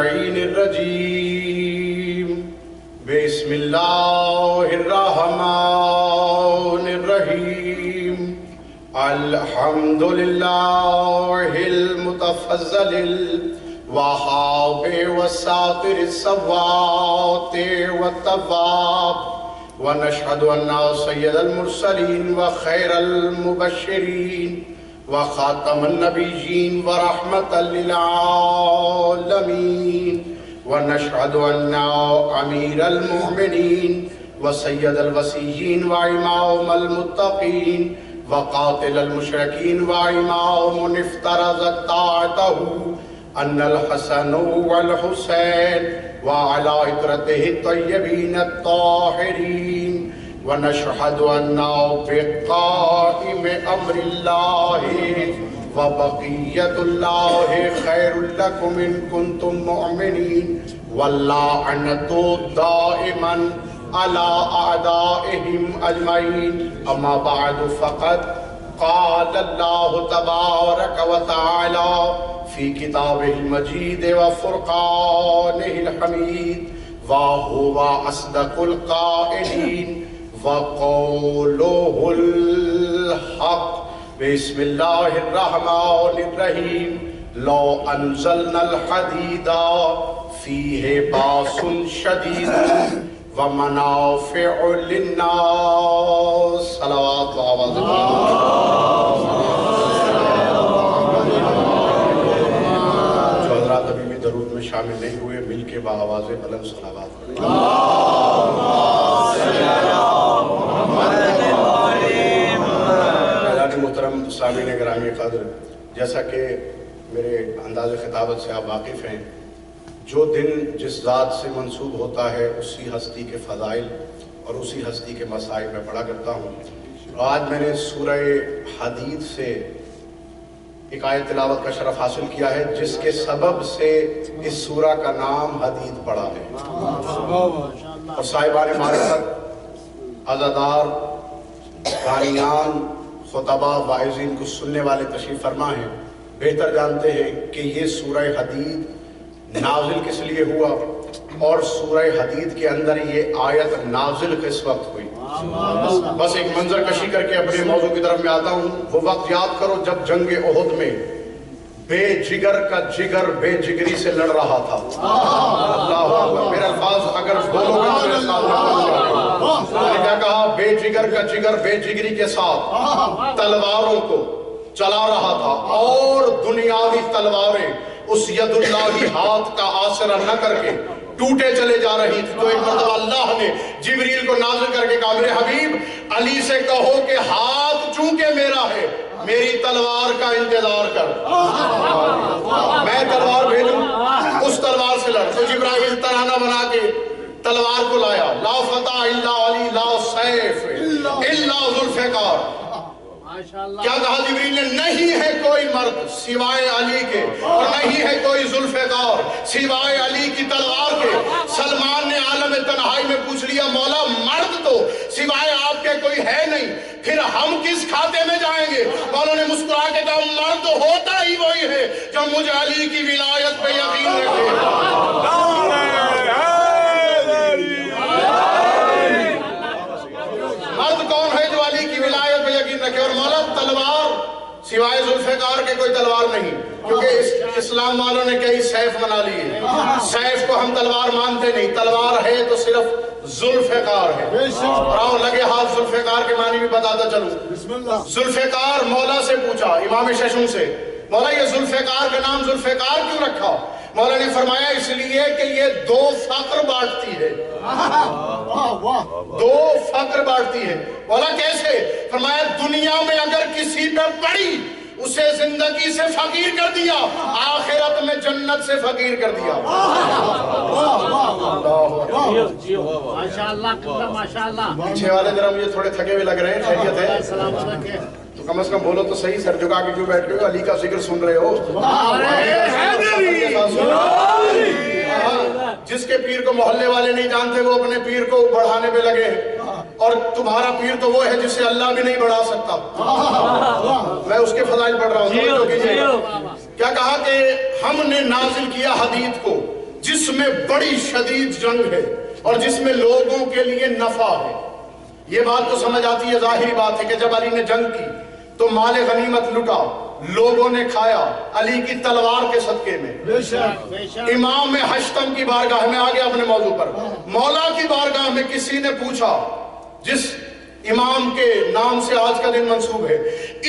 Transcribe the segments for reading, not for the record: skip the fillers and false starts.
اللعین الرجیم بسم اللہ الرحمن الرحیم الحمدللہ المتفضل الوہاب والساطر الصوات والتواب ونشهد أن سيد المرسلين وخير المبشرين وخاتم النبيين ورحمة للعالمين ونشهد أن أمير المؤمنين وسيد الوصيين وإمام المتقين وقاتل المشركين وإمام من افترض طاعته أن الحسن والحسين وعلى عترته الطيبين الطاهرين ونشهد أن بقائم أمر الله وبقية الله خير لكم إن كنتم مؤمنين واللعنة دائما على أعدائهم أجمعين أما بعد فقد قال الله تبارك وتعالى في كتابه المجيد وفرقانه الحميد وهو أصدق القائلين وقوله الحق بسم الله الرحمن الرحيم لو أنزلنا الحديد فيه باس شديد ومنافع للناس صلوات وآواز درود میں شامل نہیں ہوئے مل کے بآواز بلند صلوات پڑھیں حضرات محترم سامعین گرامی قدر، جیسا کہ میرے انداز خطابت سے آپ واقف ہیں، جو دن جس ذات سے منسوب ہوتا ہے اسی ہستی کے فضائل اور اسی ہستی کے مسائل میں پڑھا کرتا ہوں۔ آج میں نے سورہ حدید سے ایک آیت تلاوت کا شرف حاصل کیا ہے جس کے سبب سے اس سورہ کا نام حدید پڑا ہے، اور صاحبان معرفت، عزادار، قاریان، خطبہ، واعظین کو سننے والے تشریف فرما ہیں، بہتر جانتے ہیں کہ یہ سورہ حدید نازل کس لیے ہوا اور سورہ حدید کے اندر یہ آیت نازل کس وقت ہوئی۔ بس ایک منظر کشی کر کے اپنے موضوع کی طرف میں آتا ہوں۔ وہ وقت یاد کرو جب جنگ احد میں بے جگر کا جگر بے جگری سے لڑ رہا تھا۔ اللہ اکبر، میرے الفاظ اگر بولو گے تو میرے ساتھ میں نے کیا کہا؟ بے جگر کا جگر بے جگری کے ساتھ تلواروں کو چلا رہا تھا، اور دنیاوی تلواریں اس ید اللہی ہاتھ کا آسرا نہ کر کے ٹوٹے چلے جا رہی تھی۔ تو ایک مرتبہ اللہ نے جبریل کو نازل کر کے کہا، میرے حبیب علی سے کہو کہ ہاتھ چونکہ میرا ہے میری تلوار کا انتظار کر، میں تلوار بھیجوں اس تلوار سے لڑ۔ تو جبرائیل ترانہ بنا کے تلوار کو لایا، لا فتح الا علی لا سیف الا ذوالفقار۔ کیا کہا جبریل نے؟ نہیں ہے کوئی مرد سوائے علی کے، اور نہیں ہے کوئی ذوالفقار سوائے علی کی تلوار کے۔ سلمان نے عالم تنہائی میں پوچھ لیا، مولا مرد تو سوائے آپ کے کوئی ہے نہیں، پھر ہم کس کھاتے میں جائیں گے؟ مولا نے مسکرا کے کہا، مرد ہوتا ہی وہی ہے جو مجھ علی کی ولایت پہ یقین رکھے۔ مرد کون ہے جو علی کی ولایت پہ یقین رکھے؟ اور مولا تلوار سوائے ذوالفقار کے کوئی تلوار نہیں، کیونکہ اسلام والوں نے کئی سیف بنا لیے، سیف کو ہم تلوار مانتے نہیں، تلوار ہے تو صرف ذوالفقار ہے۔ اور آؤ لگے ہاتھ ذوالفقار کے معنی بھی بتاتا چلوں۔ ذوالفقار مولا سے پوچھا، امام ششوں سے، مولا یہ ذوالفقار کا نام ذوالفقار کیوں رکھا؟ مولا نے فرمایا اس لیے کہ یہ دو فقر بانٹتی ہے، دو فقر بانٹتی ہے۔ مولا کیسے؟ فرمایا دنیا میں اگر کسی پر پڑی اسے زندگی سے فقیر کر دیا، آخرت میں جنت سے فقیر کر دیا۔ پیچھے والے ذرا مجھے تھوڑے تھکے ہوئے لگ رہے ہیں، خیریت ہے؟ تو کم از کم بولو تو صحیح، سر جھکا کے کیوں بیٹھ رہے ہو؟ علی کا ذکر سن رہے ہو؟ جس کے پیر کو محلے والے نہیں جانتے وہ اپنے پیر کو بڑھانے پہ لگے ہیں، اور تمہارا پیر تو وہ ہے جسے اللہ بھی نہیں بڑھا سکتا۔ میں اس کے فضائل پڑھ رہا ہوں، کیا کہا کہ ہم نے نازل کیا حدید کو جس میں بڑی شدید جنگ ہے اور جس میں لوگوں کے لیے نفع ہے. یہ بات تو سمجھ آتی ہے، ظاہری بات ہے کہ جب علی نے جنگ کی تو مال غنیمت لٹا، لوگوں نے کھایا علی کی تلوار کے صدقے میں. امام حشتم کی بارگاہ میں آگے اپنے موضوع پر، مولا کی بارگاہ میں کسی نے پوچھا جس امام کے نام سے آج کا دن منسوب ہے،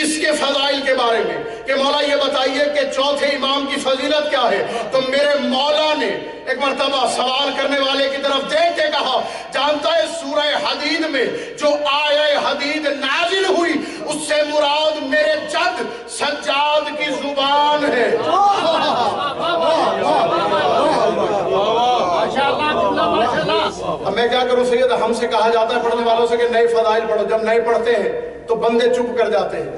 اس کے فضائل کے بارے میں کہ مولا یہ بتائیے کہ چوتھے امام کی فضیلت کیا ہے، تو میرے مولا نے ایک مرتبہ سوال کرنے والے کی طرف دیکھ کے کہا جانتا ہے سورہ حدید میں جو آیہ حدید نازل ہوئی اس سے مراد میرے جد سجاد کی زبان ہے. اب میں کیا کروں سید، ہم سے کہا جاتا ہے پڑھنے والوں سے کہ نئے فضائل پڑھو، جب نئے پڑھتے ہیں تو بندے چپ کر جاتے ہیں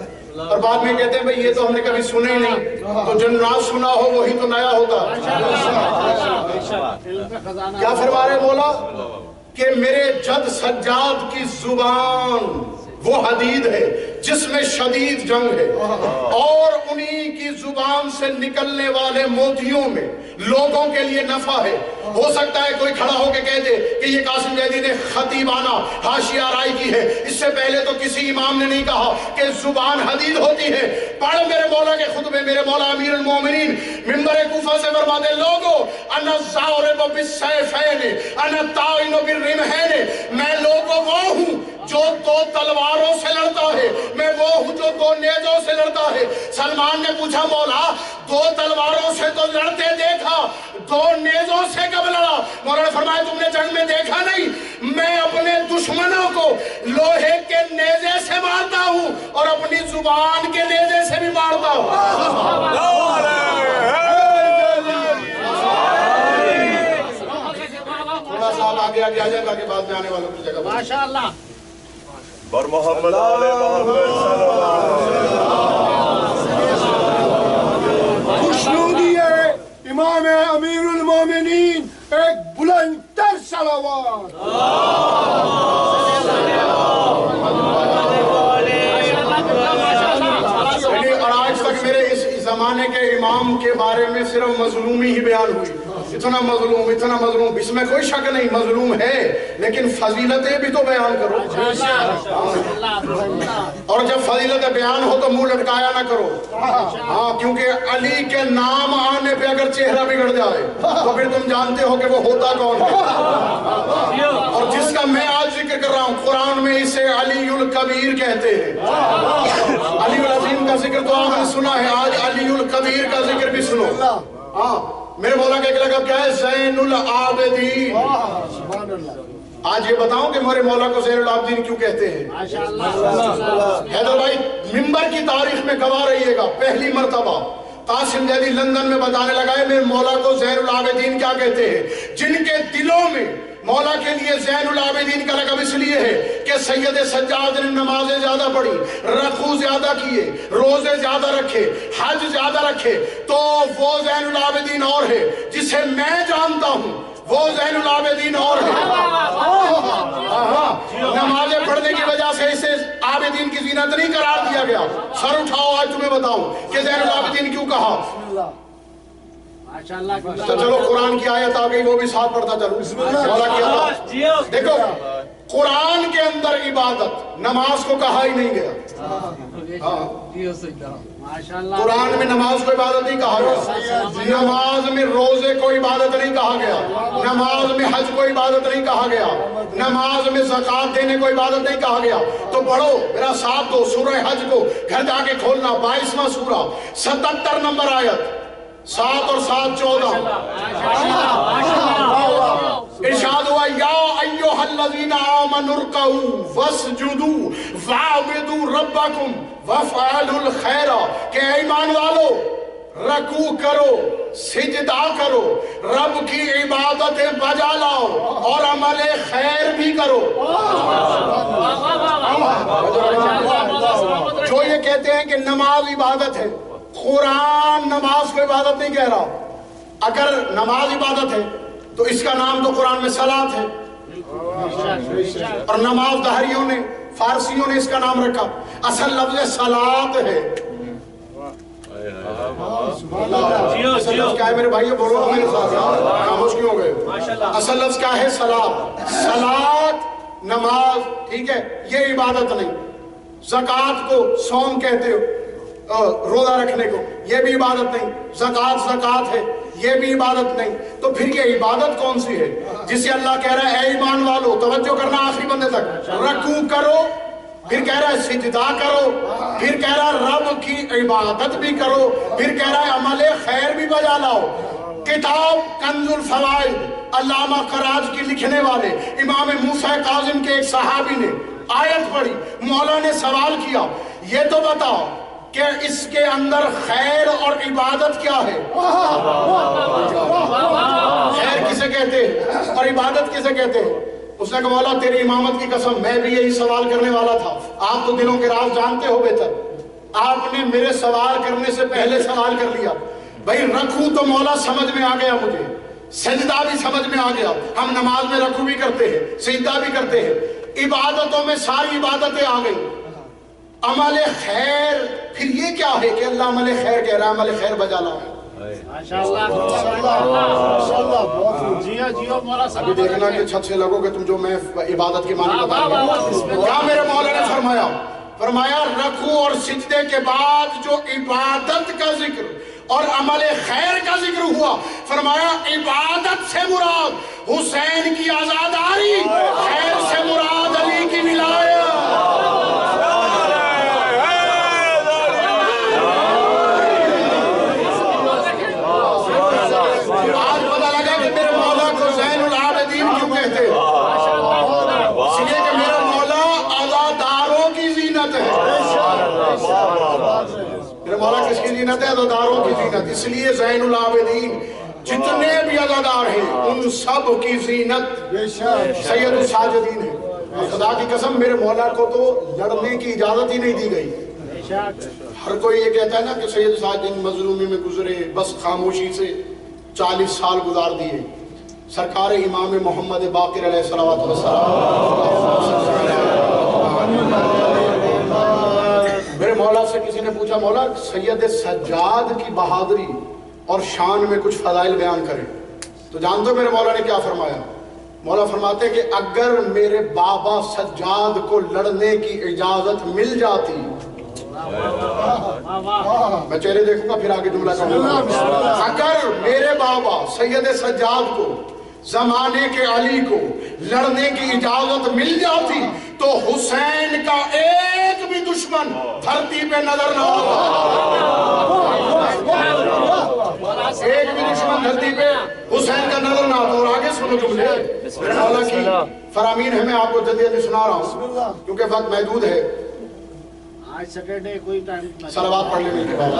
اور بعد میں کہتے ہیں بھئی یہ تو ہم نے کبھی سنے ہی نہیں، تو جو نہ سنا ہو وہی تو نیا ہوتا ہے. کیا فرما رہے مولا کہ میرے جد سجاد کی زبان وہ حدید ہے جس میں شدید جنگ ہے اور انہی کی زبان سے نکلنے والے موتیوں میں لوگوں کے لیے نفع ہے. ہو سکتا ہے کوئی کھڑا ہو کے کہہ دے کہ یہ قاسم زیدی نے خطیبانہ حاشیہ آرائی کی ہے، اس سے پہلے تو کسی امام نے نہیں کہا کہ زبان حدید ہوتی ہے. پڑھ میرے مولا کے خطبے، میرے مولا امیر المومنین منبر کوفہ سے فرماتے لوگو انا الضارب بالسیفین انا الطاعن بالرمحین، میں لوگو وہ ہوں جو دو تلواروں سے لڑتا ہے، میں وہ ہوں جو دو نیزوں سے لڑتا ہے. سلمان نے پوچھا مولا دو تلواروں سے تو لڑتے دیکھا، دو نیزوں سے کب لڑا؟ مولا نے فرمایا تم نے جنگ میں دیکھا نہیں، میں اپنے دشمنوں کو لوہے کے نیزے سے مارتا ہوں اور اپنی زبان کے نیزے سے بھی مارتا ہوں. تھوڑا صاحب آگے آگے آ جائیں تاکہ بعد میں آنے والوں کی جگہ. ماشاءاللہ بر محمد آل محمد صلی اللہ علیہ وسلم. خوشنودی ہے امام امیر المومنین، ایک بلند تر صلوات. اور آج تک میرے اس زمانے کے امام کے بارے میں صرف مظلومی ہی بیان ہوئی. اتنا مظلوم، اس میں کوئی شک نہیں مظلوم ہے، لیکن فضیلتیں بھی تو بیان کرو. اور جب فضیلتیں بیان ہو تو منہ لٹکایا نہ کرو. ہاں کیونکہ علی کے نام آنے پہ اگر چہرہ بگڑ جائے تو پھر تم جانتے ہو کہ وہ ہوتا کون ہے. اور جس کا میں آج ذکر کر رہا ہوں قرآن میں اسے علی الکبیر کہتے ہیں. علی العظیم کا ذکر تو آپ نے سنا ہے، آج علی الکبیر کا ذکر بھی سنو. ہاں میرے مولا کا ایک لقب کیا ہے؟ زین العابدین. آج یہ بتاؤں کہ میرے مولا کو زین العابدین کیوں کہتے ہیں؟ حیدر بھائی منبر کی تاریخ میں گواہ رہیے گا، پہلی مرتبہ قاسم زیدی لندن میں بتانے لگا ہے میرے مولا کو زین العابدین کیا کہتے ہیں. جن کے دلوں میں مولا کے لیے زین العابدین کا لقب اس لیے ہے کہ سید سجاد نے نمازیں زیادہ پڑھی، رکوع زیادہ کیے، روزے زیادہ رکھے، حج زیادہ رکھے، تو وہ زین العابدین اور ہے. جسے میں جانتا ہوں وہ زین العابدین اور ہے. نمازیں پڑھنے کی وجہ سے اسے عابدین کی زینت نہیں قرار دیا گیا. سر اٹھاؤ آج تمہیں بتاؤں کہ زین العابدین کیوں کہا. تو چلو قرآن کی آیت آ گئی وہ بھی ساتھ پڑھتا چلو. مولا کی آیت دیکھو، قرآن کے اندر عبادت نماز کو کہا ہی نہیں گیا. قرآن میں نماز کو عبادت نہیں کہا گیا، نماز میں روزے کو عبادت نہیں کہا گیا، نماز میں حج کو عبادت نہیں کہا گیا، نماز میں زکوٰۃ دینے کو عبادت نہیں کہا گیا. تو پڑھو میرا ساتھ دو سورہ حج کو گھر جا کے کھولنا، 22واں سورہ 77 نمبر آیت، 7 اور 7 14. ارشاد ہوا یا ایھا الذین آمنوا ارکعوا واسجدوا واعبدوا ربکم وافعلوا الخیر، کہ ایمان والو رکوع کرو، سجدہ کرو، رب کی عبادتیں بجا لاؤ اور عمل خیر بھی کرو. جو یہ کہتے ہیں کہ نماز عبادت ہے، قرآن نماز کو عبادت نہیں کہہ رہا. اگر نماز عبادت ہے تو اس کا نام تو قرآن میں صلاۃ ہے، اور نماز دہریوں نے فارسیوں نے اس کا نام رکھا. اصل لفظ صلاۃ ہے. اصل لفظ کیا ہے میرے بھائیو؟ بولو میرے ساتھ، خاموش کیوں ہو گئے؟ اصل لفظ کیا ہے؟ صلاۃ. صلاۃ نماز، ٹھیک ہے، یہ عبادت نہیں. زکوٰۃ کو صوم کہتے ہو، روزہ رکھنے کو، یہ بھی عبادت نہیں. زکوٰۃ ہے، یہ بھی عبادت نہیں. تو پھر یہ عبادت کون سی ہے جسے اللہ کہہ رہا ہے اے ایمان والو، توجہ کرنا آخری بندے تک، رکوع کرو، پھر کہہ رہا ہے سجدہ کرو، پھر کہہ رہا ہے رب کی عبادت بھی کرو، پھر کہہ رہا ہے عمل خیر بھی بجا لاؤ. کتاب کنز الفوائد علامہ خراج کی لکھنے والے امام موسیٰ کاظم کے ایک صحابی نے آیت پڑھی. مولا نے سوال کیا یہ تو بتاؤ کہ اس کے اندر خیر اور عبادت کیا ہے؟ خیر کسے کہتے ہیں اور عبادت کسے کہتے ہیں؟ اس نے کہا مولا تیری امامت کی قسم میں بھی یہی سوال کرنے والا تھا. آپ تو دلوں کے راز جانتے ہو بہتر، آپ نے میرے سوال کرنے سے پہلے سوال کر لیا. بھائی رکوع تو مولا سمجھ میں آ گیا، مجھے سجدہ بھی سمجھ میں آ گیا، ہم نماز میں رکوع بھی کرتے ہیں، سجدہ بھی کرتے ہیں، عبادتوں میں ساری عبادتیں آ گئی. عمل خیر پھر یہ کیا ہے کہ اللہ عمل خیر کہہ رہا ہے، عمل خیر بجا لاؤ. ابھی دیکھنا کہ چھت سے لگو کہ تم جو میں عبادت کی معنی بتا رہا ہوں. کیا میرے مولا نے فرمایا؟ فرمایا رکوع اور سجدے کے بعد جو عبادت کا ذکر اور عمل خیر کا ذکر ہوا، فرمایا عبادت سے مراد حسین کی آزاداری، خیر سے مراد علی کی ولایت. آج پتہ لگا کہ میرے مولا کو زین العابدین کیوں کہتے ہیں، اس لیے کہ میرا مولا عزاداروں کی زینت ہے. میرے مولا کس کی زینت ہے؟ عزاداروں کی زینت. اس لیے زین العابدین جتنے بھی عزادار ہیں ان سب کی زینت سید الساجدین ہے. خدا کی قسم میرے مولا کو تو لڑنے کی اجازت ہی نہیں دی گئی. ہر کوئی یہ کہتا ہے نا کہ سید الساجدین مظلومی میں گزرے، بس خاموشی سے 40 سال گزار دیے. سرکار امام محمد باقر علیہ الصلوۃ والسلام، میرے مولا سے کسی نے پوچھا مولا سید سجاد کی بہادری اور شان میں کچھ فضائل بیان کریں، تو جانتے ہو میرے مولا نے کیا فرمایا؟ مولا فرماتے کہ اگر میرے بابا سجاد کو لڑنے کی اجازت مل جاتی، میں چہرے دیکھوں گا پھر آگے جملہ کہوں گا، اگر میرے بابا سید سجاد کو زمانے کے علی کو لڑنے کی اجازت مل جاتی تو حسین کا ایک بھی دشمن دھرتی پہ نظر نہ ہوتا. ایک بھی دشمن دھرتی پہ حسین کا نظر نہ آتا. اور آگے سنو جملے میرے مولا کی فرامین ہے، میں آپ کو جلدی جلدی سنا رہا ہوں کیونکہ وقت محدود ہے. آج سیٹرڈے کوئی ٹائم صلوات پڑھ لینے کے بعد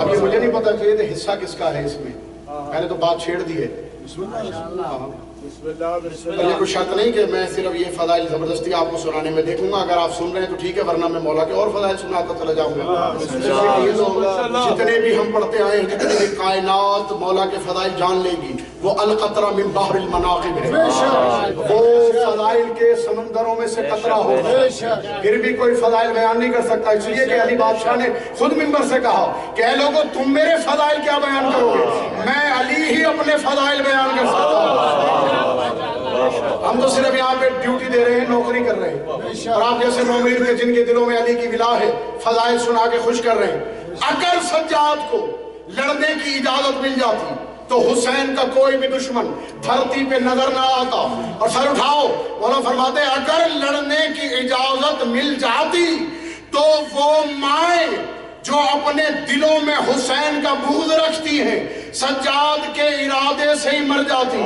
اب یہ مجھے نہیں پتا کہ یہ حصہ کس کا ہے. اس میں میں نے تو بات چھیڑ دی ہے. یہ کوئی شرط نہیں کہ میں صرف یہ فضائل زبردستی آپ کو سنانے میں دیکھوں گا. اگر آپ سن رہے ہیں تو ٹھیک ہے، ورنہ میں مولا کے اور فضائل سناتا چلا جاؤں گا. جتنے بھی ہم پڑھتے آئے ہیں، جتنے بھی کائنات مولا کے فضائل جان لے گی، وہ القطرہ من بحر المناقب ہے، وہ فضائل کے سمندروں میں سے قطرہ ہو، پھر بھی کوئی فضائل بیان نہیں کر سکتا. اس لیے کہ علی بادشاہ نے خود منبر سے کہا کہ اے لوگو تم میرے فضائل کیا بیان کرو گے، میں علی ہی اپنے فضائل بیان کر سکتا ہوں. ہم تو صرف یہاں پہ ڈیوٹی دے رہے ہیں، نوکری کر رہے ہیں، اور آپ جیسے مومنین کے جن کے دلوں میں علی کی ولا ہے فضائل سنا کے خوش کر رہے ہیں. اگر سجاد کو لڑنے کی اجازت مل جاتی تو حسین کا کوئی بھی دشمن دھرتی پہ نظر نہ آتا. اور سر اٹھاؤ، مولا فرماتے ہیں اگر لڑنے کی اجازت مل جاتی تو وہ مائیں جو اپنے دلوں میں حسین کا بغض رکھتی ہیں سجاد کے ارادے سے ہی مر جاتی.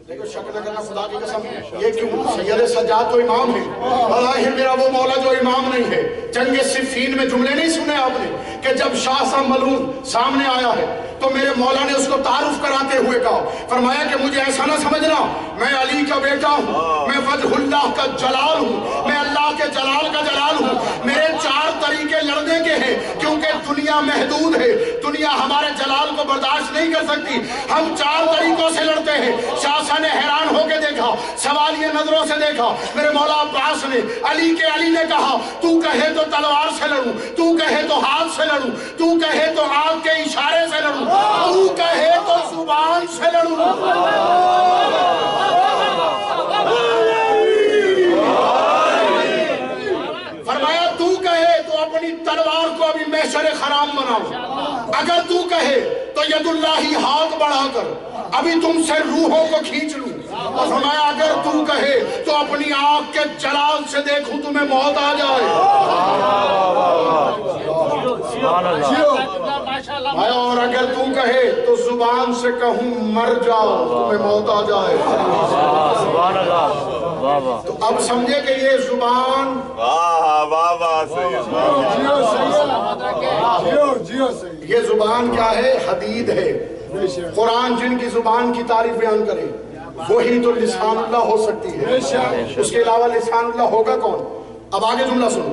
دیکھو شک نہ کرنا، خدا کی قسم یہ کیوں؟ سید سجاد تو امام ہے، بظاہر میرا وہ مولا جو امام نہیں ہے. جنگ صفین میں جملے نہیں سنے آپ نے کہ جب شاہ صاحب ملعون سامنے آیا ہے تو میرے مولا نے اس کو تعارف کراتے ہوئے کہا، فرمایا کہ مجھے ایسا نہ سمجھنا میں علی کا بیٹا ہوں، میں وجہ اللہ کا جلال ہوں، میں اللہ کے جلال کا جلال ہوں۔ میرے 4 طریقے لڑنے کے ہیں، کیونکہ دنیا محدود ہے، دنیا ہمارے جلال کو برداشت نہیں کر سکتی، ہم 4 طریقوں سے لڑتے ہیں۔ شاہ صاحب نے حیران ہو کے دیکھا، سوالیہ نظروں سے دیکھا۔ میرے مولا عباس نے علی نے کہا تو کہے تو تلوار سے لڑوں، تو کہے تو ہاتھ سے لڑوں، تو کہے تو آنکھ کے اشارے سے لڑوں، تو کہے تو زبان سے لڑوں۔ فرمایا تو کہے تو اپنی تلوار کو ابھی محشر خرام بناؤں، اگر تو کہے تو ید اللہ ہاتھ بڑھا کر ابھی تم سے روحوں کو کھینچ لوں، اور فرمایا اگر تو کہے تو اپنی آنکھ کے جلال سے دیکھوں تمہیں موت آ جائے۔ اور اگر تو کہے تو زبان سے کہوں مر جاؤ تمہیں موت آ جائے۔ تو اب سمجھے کہ یہ زبان یہ زبان کیا ہے؟ حدید ہے۔ قرآن جن کی زبان کی تعریف بیان کرے وہی تو لسان اللہ ہو سکتی ہے، اس کے علاوہ لسان اللہ ہوگا کون؟ اب آگے جملہ سنو،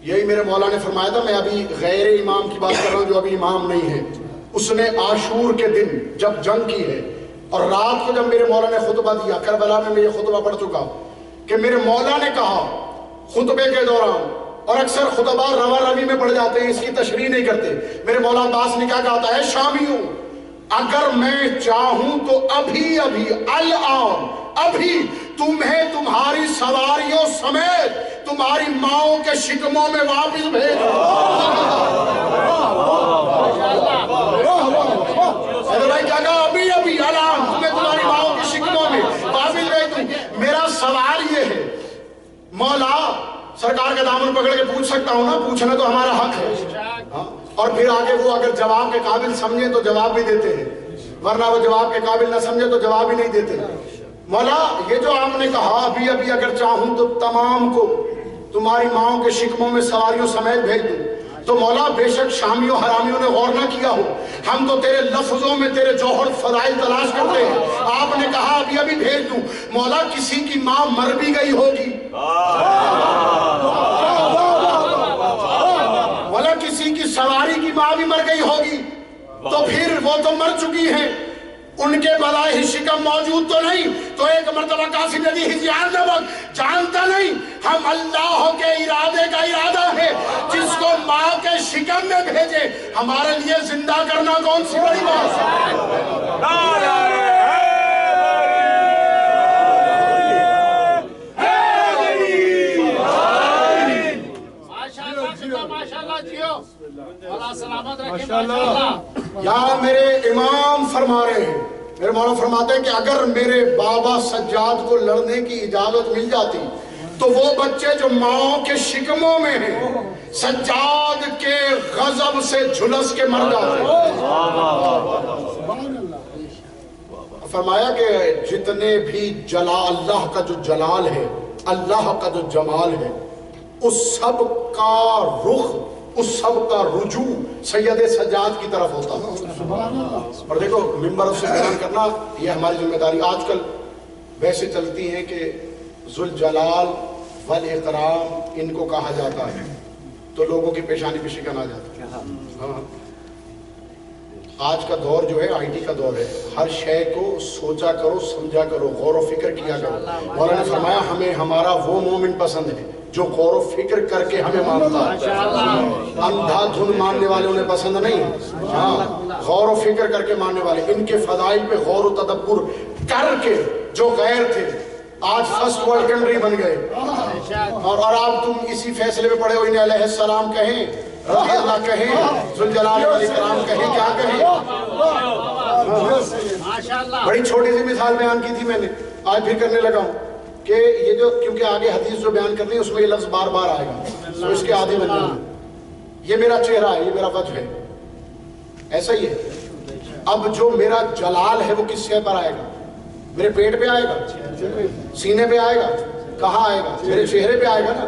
یہی میرے مولا نے فرمایا تھا، میں ابھی غیر امام کی بات کر رہا ہوں جو ابھی امام نہیں ہے۔ اس نے عاشور کے دن جب جنگ کی ہے اور رات کو جب میرے مولا نے خطبہ دیا، کربلا میں یہ خطبہ پڑھ چکا کہ میرے مولا نے کہا خطبے کے دوران، اور اکثر خطبہ روا روی میں پڑھ جاتے ہیں، اس کی تشریح نہیں کرتے، میرے مولا عباس نے کیا کہا ہے؟ شامیوں اگر میں چاہوں تو ابھی الان ابھی تمہیں تمہاری سواریوں سمیت تمہاری ماؤں کے شکموں میں واپس بھیج دوں۔ بھائی کیا کہا؟ ابھی الان تمہیں تمہاری ماؤں کے شکموں میں واپس بھیج دوں۔ میرا سوال یہ ہے، مولا سرکار کا دامن پکڑ کے پوچھ سکتا ہوں نا؟ پوچھنا تو ہمارا حق ہے، اور پھر آگے وہ اگر جواب کے قابل سمجھے تو جواب بھی دیتے ہیں، ورنہ وہ جواب کے قابل نہ سمجھے تو جواب ہی نہیں دیتے۔ مولا یہ جو آپ نے کہا ابھی اگر چاہوں تو تمام کو تمہاری ماؤں کے شکموں میں سواریوں سمیت بھیج دوں، تو مولا بے شک شامیوں حرامیوں نے غور نہ کیا ہو، ہم تو تیرے لفظوں میں تیرے جوہر فضائل تلاش کرتے ہیں۔ آپ نے کہا ابھی بھیج دوں، مولا کسی کی ماں مر بھی گئی ہوگی، مولا کسی کی سواری کی ماں بھی مر گئی ہوگی، تو پھر وہ تو مر چکی ہیں، ان کے بلائے شکم موجود تو نہیں، تو ایک مرتبہ قاسم ندی ہزیان نمک جانتا نہیں ہم اللہ کے ارادے کا ارادہ ہے، جس کو ماں کے شکم میں بھیجے ہمارے لیے زندہ کرنا کون سی بڑی بات ہے؟ یہاں میرے امام فرما رہے ہیں، میرے مولا فرماتے ہیں کہ اگر میرے بابا سجاد کو لڑنے کی اجازت مل جاتی تو وہ بچے جو ماؤں کے شکموں میں ہیں سجاد کے غضب سے جھلس کے مر جاتے۔ فرمایا کہ جتنے بھی اللہ کا جو جلال ہے، اللہ کا جو جمال ہے، اس سب کا رخ، اس سب کا رجوع سید سجاد کی طرف ہوتا ہے۔ اور دیکھو ممبر سے بیان کرنا یہ ہماری ذمہ داری۔ آج کل ویسے چلتی ہیں کہ ذوالجلال والاکرام ان کو کہا جاتا ہے تو لوگوں کی پیشانی پہ شکن آ جاتا ہے۔ آج کا دور جو ہے آئی ٹی کا دور ہے، ہر شے کو سوچا کرو، سمجھا کرو، غور و فکر کیا کرو۔ مولانا نے فرمایا ہمیں ہمارا وہ مومن پسند ہے جو غور و فکر کر کے ہمیں مانتا ہے، اندھا دھن ماننے والے انہیں پسند نہیں، ہاں غور و فکر کر کے ماننے والے، ان کے فضائل پہ غور و تدبر کر کے جو غیر تھے آج فرسٹ ورلڈ کنٹری بن گئے، اور آپ تم اسی فیصلے میں پڑے ہو انہیں علیہ السلام کہیں، رضی اللہ کہیں، ذوالجلال والاکرام کہیں، کیا کہیں۔ بڑی چھوٹی سی مثال بیان کی تھی میں نے، آج پھر کرنے لگا ہوں کہ یہ جو کیونکہ آگے حدیث جو بیان کرنی ہے اس میں یہ لفظ بار بار آئے گا تو اس کے عادی بن جائیں۔ یہ میرا چہرہ ہے، یہ میرا وجہ ہے، ایسا ہی ہے۔ اب جو میرا جلال ہے وہ کس شے پر آئے گا؟ میرے پیٹ پہ آئے گا، سینے پہ آئے گا، کہاں آئے گا؟ میرے چہرے پہ آئے گا نا،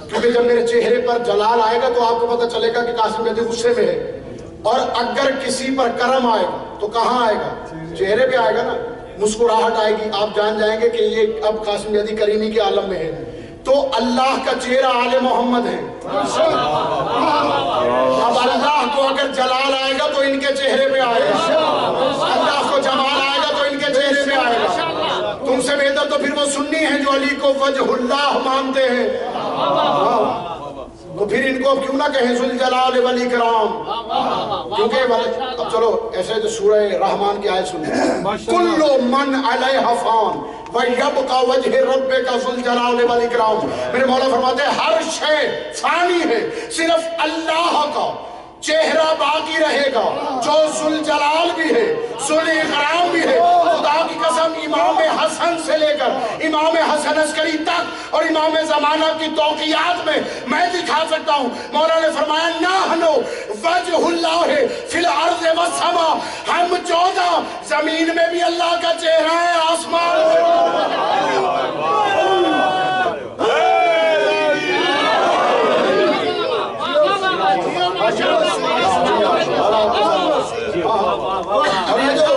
کیونکہ جب میرے چہرے پر جلال آئے گا تو آپ کو پتہ چلے گا کہ قاسم ندی غصے میں ہے، اور اگر کسی پر کرم آئے گا تو کہاں آئے گا؟ چہرے پہ آئے گا نا، مسکراہٹ آئے گی، آپ جان جائیں گے کہ یہ اب قاسم جدی کریمی کے عالم میں ہے۔ تو اللہ کا چہرہ آل محمد ہے۔ اب اللہ کو اگر جلال آئے گا تو ان کے چہرے پہ آئے گا، اللہ کو جمال آئے گا تو ان کے چہرے پہ آئے گا۔ تم سے بہتر تو پھر وہ سنی ہیں جو علی کو وجہ اللہ مانتے ہیں، تو پھر ان کو کیوں نہ کہیں ذوالجلال والاکرام؟ کیونکہ اب چلو ایسے جو سورہ رحمان کی آیت سنیں، کل من علیہا فان وَيَبْقَى وَجْهِ رَبِّكَ ذُو الْجَلَالِ وَالْإِكْرَامِ۔ میرے مولا فرماتے ہیں ہر شے فانی ہے، صرف اللہ کا چہرہ باقی رہے گا جو ذوالجلال بھی ہے، ذوالإکرام بھی ہے۔ خدا کی قسم امام حسن سے لے کر امام حسن عسکری تک اور امام زمانہ کی توقیات میں دکھا سکتا ہوں۔ مولا نے فرمایا نحنو وجہ اللہ فی الارض والسماء، ہم 14 زمین میں بھی اللہ کا چہرہ ہے، آسمان میں اور یہ جو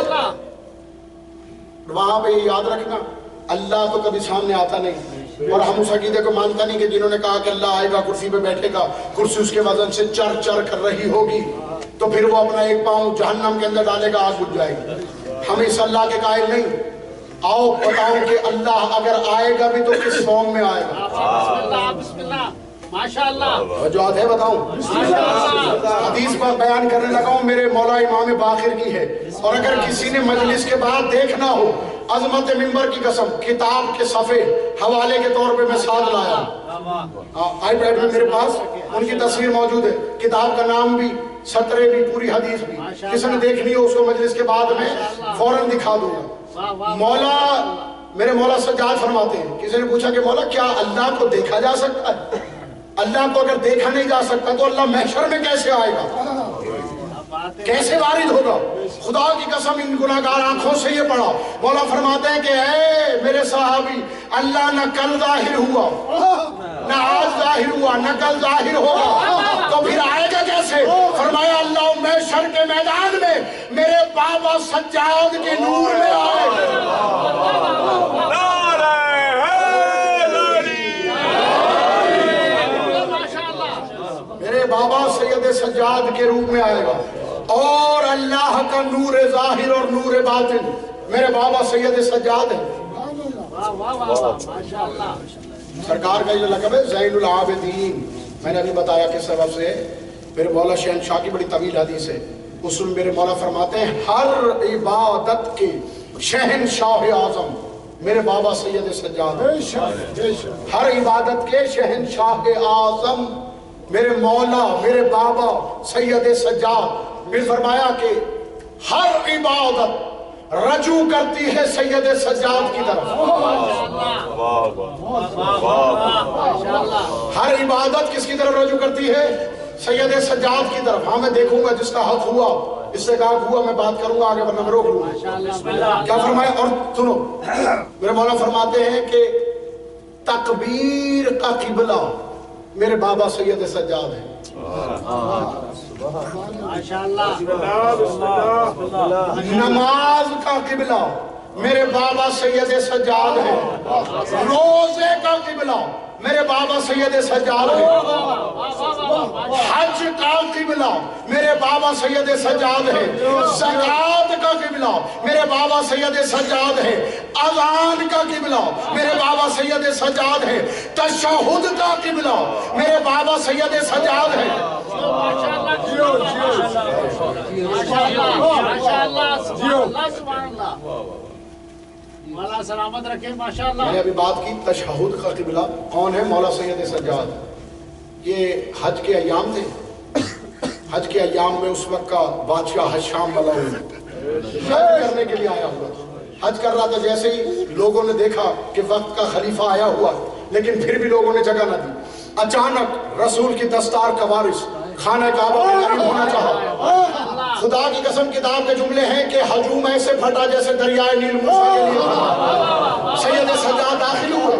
وہاں پہ یاد رکھنا اللہ تو کبھی سامنے آتا نہیں، اور ہم اس عقیدے کو مانتا نہیں کہ جنہوں نے کہا کہ اللہ آئے گا کرسی پہ بیٹھے گا، کرسی اس کے وزن سے چر چر کر رہی ہوگی تو پھر وہ اپنا ایک پاؤں جہنم کے اندر ڈالے گا، آگ بجھ جائے گی۔ ہم اس اللہ کے قائل نہیں۔ آؤ بتاؤں کہ اللہ اگر آئے گا بھی تو کس فارم میں آئے گا؟ بسم اللہ بسم اللہ ماشاءاللہ وجوہات ہے بتاؤں، حدیث پر بیان کرنے لگا ہوں میرے مولا امام باقر کی ہے، اور اگر کسی نے مجلس کے بعد دیکھنا ہو عظمت منبر کی قسم کتاب کے صفحے حوالے کے طور پہ میں ساتھ لایا، آئی پیڈ میں میرے پاس ان کی تصویر موجود ہے، کتاب کا نام بھی، سطرے بھی، پوری حدیث بھی، کسی نے دیکھنی ہو اس کو مجلس کے بعد میں فوراً دکھا دوں گا۔ مولا میرے مولا سجاد فرماتے ہیں، کسی نے پوچھا کہ مولا کیا اللہ کو دیکھا جا سکتا ہے؟ اللہ کو اگر دیکھا نہیں جا سکتا تو اللہ محشر میں کیسے آئے گا، کیسے وارد ہوگا؟ خدا کی قسم ان گناہگار آنکھوں سے یہ پڑھا۔ مولا فرماتے ہیں کہ اے میرے صحابی، اللہ نہ کل ظاہر ہوا نہ آج ظاہر ہوا نہ کل ظاہر ہوگا، تو پھر آئے گا کیسے؟ فرمایا اللہ محشر کے میدان میں میرے بابا سجاد کے نور میں آئے گا۔ میرے بابا سید سجاد کے روپ میں آئے گا، اور اللہ کا نور ظاہر اور نور باطن میرے بابا سید سجاد ہے۔ سرکار کا یہ لقب ہے زین العابدین، میں نے ابھی بتایا کس سبب سے۔ میرے مولا شہنشاہ کی بڑی طویل حدیث ہے، اس میں میرے مولا فرماتے ہیں ہر عبادت کے شہنشاہ اعظم میرے بابا سید سجاد، ہر عبادت کے شہنشاہ اعظم میرے مولا میرے بابا سید سجاد۔ پھر فرمایا کہ ہر عبادت رجوع کرتی ہے سید سجاد کی طرف، ہر عبادت کس کی طرف رجوع کرتی ہے؟ سید سجاد کی طرف۔ ہاں میں دیکھوں گا جس کا حق ہوا، اس سے کہا ہوا میں بات کروں گا، آگے ورنہ میں روک لوں گا۔ کیا فرمایا؟ اور سنو میرے مولا فرماتے ہیں کہ تکبیر کا قبلہ میرے بابا سید سجاد ہیں۔ نماز کا قبلہ میرے بابا سید سجاد ہیں، روزے کا قبلہ میرے بابا سید سجاد ہیں، حج کا قبلہ میرے بابا سید سجاد ہیں، زکوٰۃ کا قبلہ میرے بابا سید سجاد ہیں، اذان کا قبلہ میرے بابا سید سجاد ہیں، تشہد کا قبلہ میرے بابا سید سجاد ہیں۔ مولا سلامت رکھے ماشاءاللہ۔ میں نے ابھی بات کی تشہد کا قبلہ کون ہے؟ مولا سید سجاد۔ یہ حج کے ایام تھے، حج کے ایام میں اس وقت کا بادشاہ حشام ملعون حج کرنے کے لیے آیا ہوا تھا، حج کر رہا تھا۔ جیسے ہی لوگوں نے دیکھا کہ وقت کا خلیفہ آیا ہوا لیکن پھر بھی لوگوں نے جگہ نہ دی، اچانک رسول کی دستار کا وارث خانہ کعبہ میں قریب ہونا چاہا۔ خدا کی قسم کتاب کے جملے ہیں کہ ہجوم ایسے پھٹا جیسے دریائے نیل موسیٰ کے لیے پھٹا۔ سید سجاد داخل ہوئے،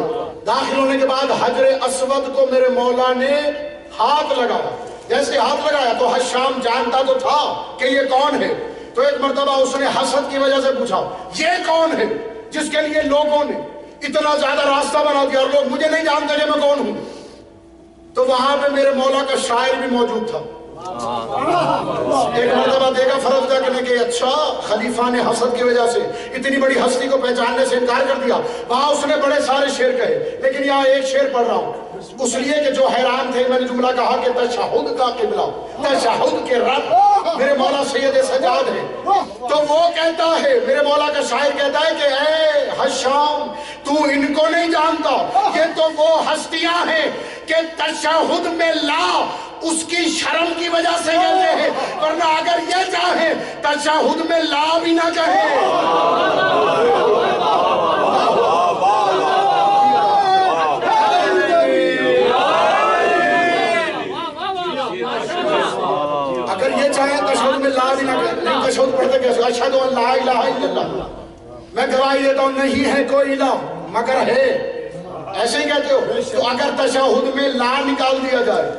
داخل ہونے کے بعد حجر اسود کو میرے مولا نے ہاتھ لگایا، جیسے ہاتھ لگایا تو حشام جانتا تو تھا کہ یہ کون ہے، تو ایک مرتبہ اس نے حسد کی وجہ سے پوچھا یہ کون ہے جس کے لیے لوگوں نے اتنا زیادہ راستہ بنا دیا اور لوگ مجھے نہیں جانتے کہ میں کون ہوں؟ تو وہاں پہ میرے مولا کا شاعر بھی موجود تھا. ایک مرتبہ دیکھا فرض کرنے کہ اچھا خلیفہ نے حسد کی وجہ سے اتنی بڑی ہستی کو پہچاننے سے انکار کر دیا. وہاں اس نے بڑے سارے شعر کہے، لیکن یہاں ایک شعر پڑھ رہا ہوں اس لیے کہ جو حیران تھے. میں نے جملہ کہا کہ تشہد کا قبلہ، تشہد کے رب میرے مولا سید سجاد ہے. تو وہ کہتا ہے، میرے مولا کا شاعر کہتا ہے کہ اے حشام تو ان کو نہیں جانتا، یہ تو وہ ہستیاں ہیں کہ تشہد میں لا اس کی شرم کی وجہ سے کہتے ہیں، ورنہ اگر یہ چاہیں تشہد میں لا بھی نہ کہیں. اگر یہ چاہیں تشہد میں لا بھی نہ کہیں، نہیں تشہد پڑھتے کیسے؟ اشہد ان لا الہ الا اللہ، میں گواہی دیتا ہوں نہیں ہے کوئی الہ مگر ہے، ایسے ہی کہتے ہو. تو اگر تشہد میں لا نکال دیا جائے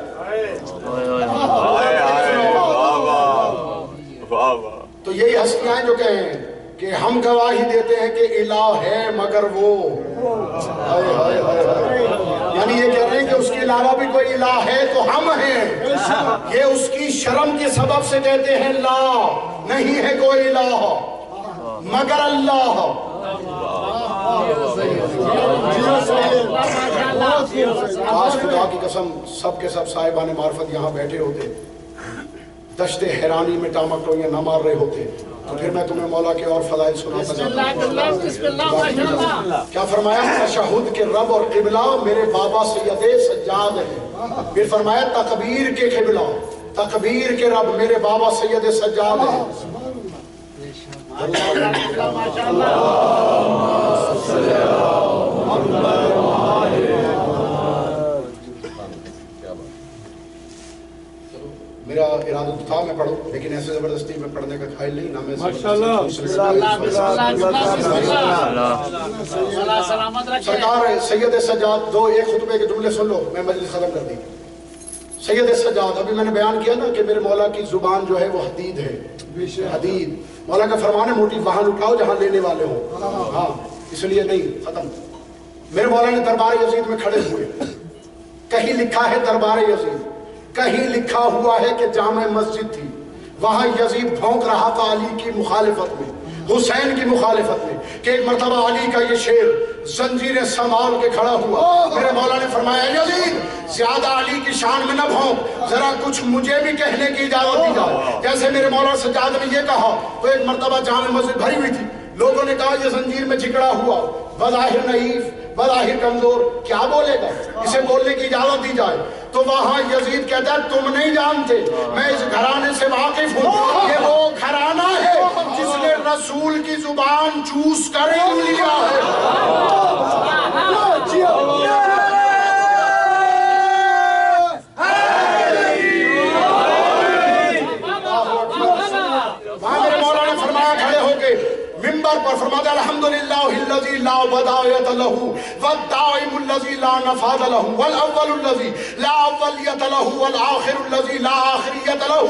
تو یہی ہستیاں جو کہیں کہ ہم گواہی دیتے ہیں کہ الہ ہے مگر وہ، یعنی یہ کہہ رہے ہیں کہ اس کے علاوہ بھی کوئی الہ ہے تو ہم ہیں. یہ اس کی شرم کے سبب سے کہتے ہیں لا نہیں ہے کوئی الہ مگر اللہ. آج خدا کی قسم سب کے سب صاحبان معرفت یہاں بیٹھے ہوتے، دشت حیرانی میں ٹامکٹویاں نہ مار رہے ہوتے تو پھر میں تمہیں مولا کے اور فضائل سناتا جاتا. کیا فرمایا؟ تشہد کے رب اور قبلہ میرے بابا سید سجاد ہے. پھر فرمایا تکبیر کے قبلہ، تکبیر کے رب میرے بابا سید سجاد ہے. میرا ارادہ تھا میں پڑھوں، لیکن ایسے زبردستی میں پڑھنے کا خیال نہیں. سرکار سید سجاد دو ایک خطبے کے جملے سن لو، میں مجلس ختم کر دی. سید سجاد، ابھی میں نے بیان کیا نا کہ میرے مولا کی زبان جو ہے وہ حدید ہے، حدید. مولا کا فرمان ہے موٹی وہاں اٹھاؤ جہاں لینے والے ہوں. ہاں اس لیے نہیں ختم. میرے مولا نے دربار یزید میں کھڑے ہوئے، کہیں لکھا ہے دربار یزید، کہیں لکھا ہوا ہے کہ جامع مسجد تھی. وہاں یزید بھونک رہا تھا علی کی مخالفت میں، حسین کی مخالفت میں، کہ ایک مرتبہ علی کا یہ شیر زنجیریں سنبھال کے کھڑا ہوا. میرے مولا نے فرمایا یزید زیادہ علی کی شان میں نہ بھونک، ذرا کچھ مجھے بھی کہنے کی اجازت دی جائے. جیسے میرے مولا سجاد نے یہ کہا تو ایک مرتبہ جامع مسجد بھری ہوئی تھی. لوگوں نے کہا یہ زنجیر میں جکڑا ہوا، بظاہر نحیف، بظاہر کمزور، کیا بولے گا، اسے بولنے کی اجازت دی جائے. تو وہاں یزید کہتا ہے تم نہیں جانتے، میں اس گھرانے سے واقف ہوں. یہ وہ گھرانہ ہے جس نے رسول کی زبان چوس کر لیا ہے. وہاں میرے مولا نے فرمایا کھڑے ہو کے منبر پر فرمایا الحمدللہ الذی لا بدایۃ لہ والدائم الذی لا نفاذ لہ والاول الذی لا اولیۃ لہ والآخر الذی لا آخریۃ لہ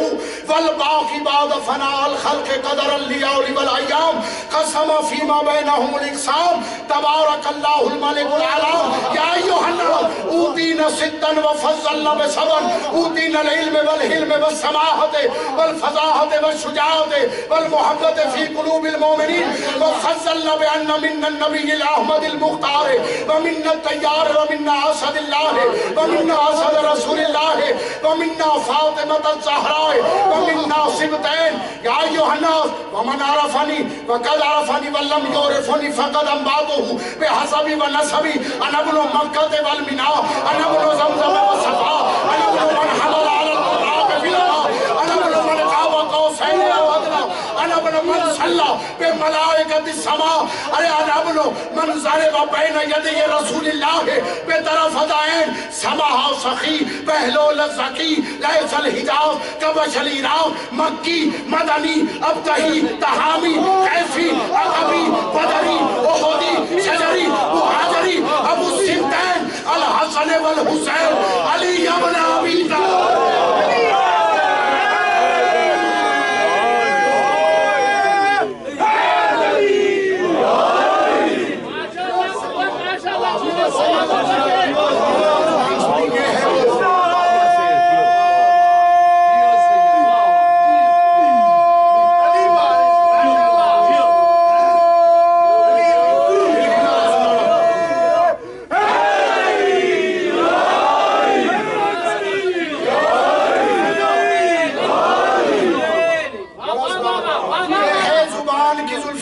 والباقی بعد فناء الخلق قدرا لیوم والایام قسم فیما بینہم الاقسام تبارک اللہ الملک الاعلی یا ایھا الناس اوتینا ستا وفضلنا بسبع اوتینا العلم والحلم والسماحۃ والفصاحۃ والشجاعۃ والمحبۃ فی قلوب المؤمنین وفضلنا بأن منا النبي الأحمد المختار ومنا الطيار ومنا أسد الله ومنا أسد رسول الله ومنا فاطمة الزهراء ومنا سبتين يا أيها الناس ومن عرفني وقد عرفني ولم يعرفني فقد أنباته بحسبي ونسبي أنا ابن مكة والمنى أنا ابن زمزم والصفا أنا ابن من حمل على البراق بلا أنا ابن من قاب قوسين أو أدنى أنا ابن من صلى بملائكة السماء ارے انا ابن من ضرب بین یدی رسول اللہ بے طرف دائن سماح سخی بہلول زکی لیس الحجاز کبش العراق مکی مدنی ابتہی تہامی قیفی عقبی بدری احدی شجری مہاجری ابو السبتین الحسن والحسین علی ابن ابی طالب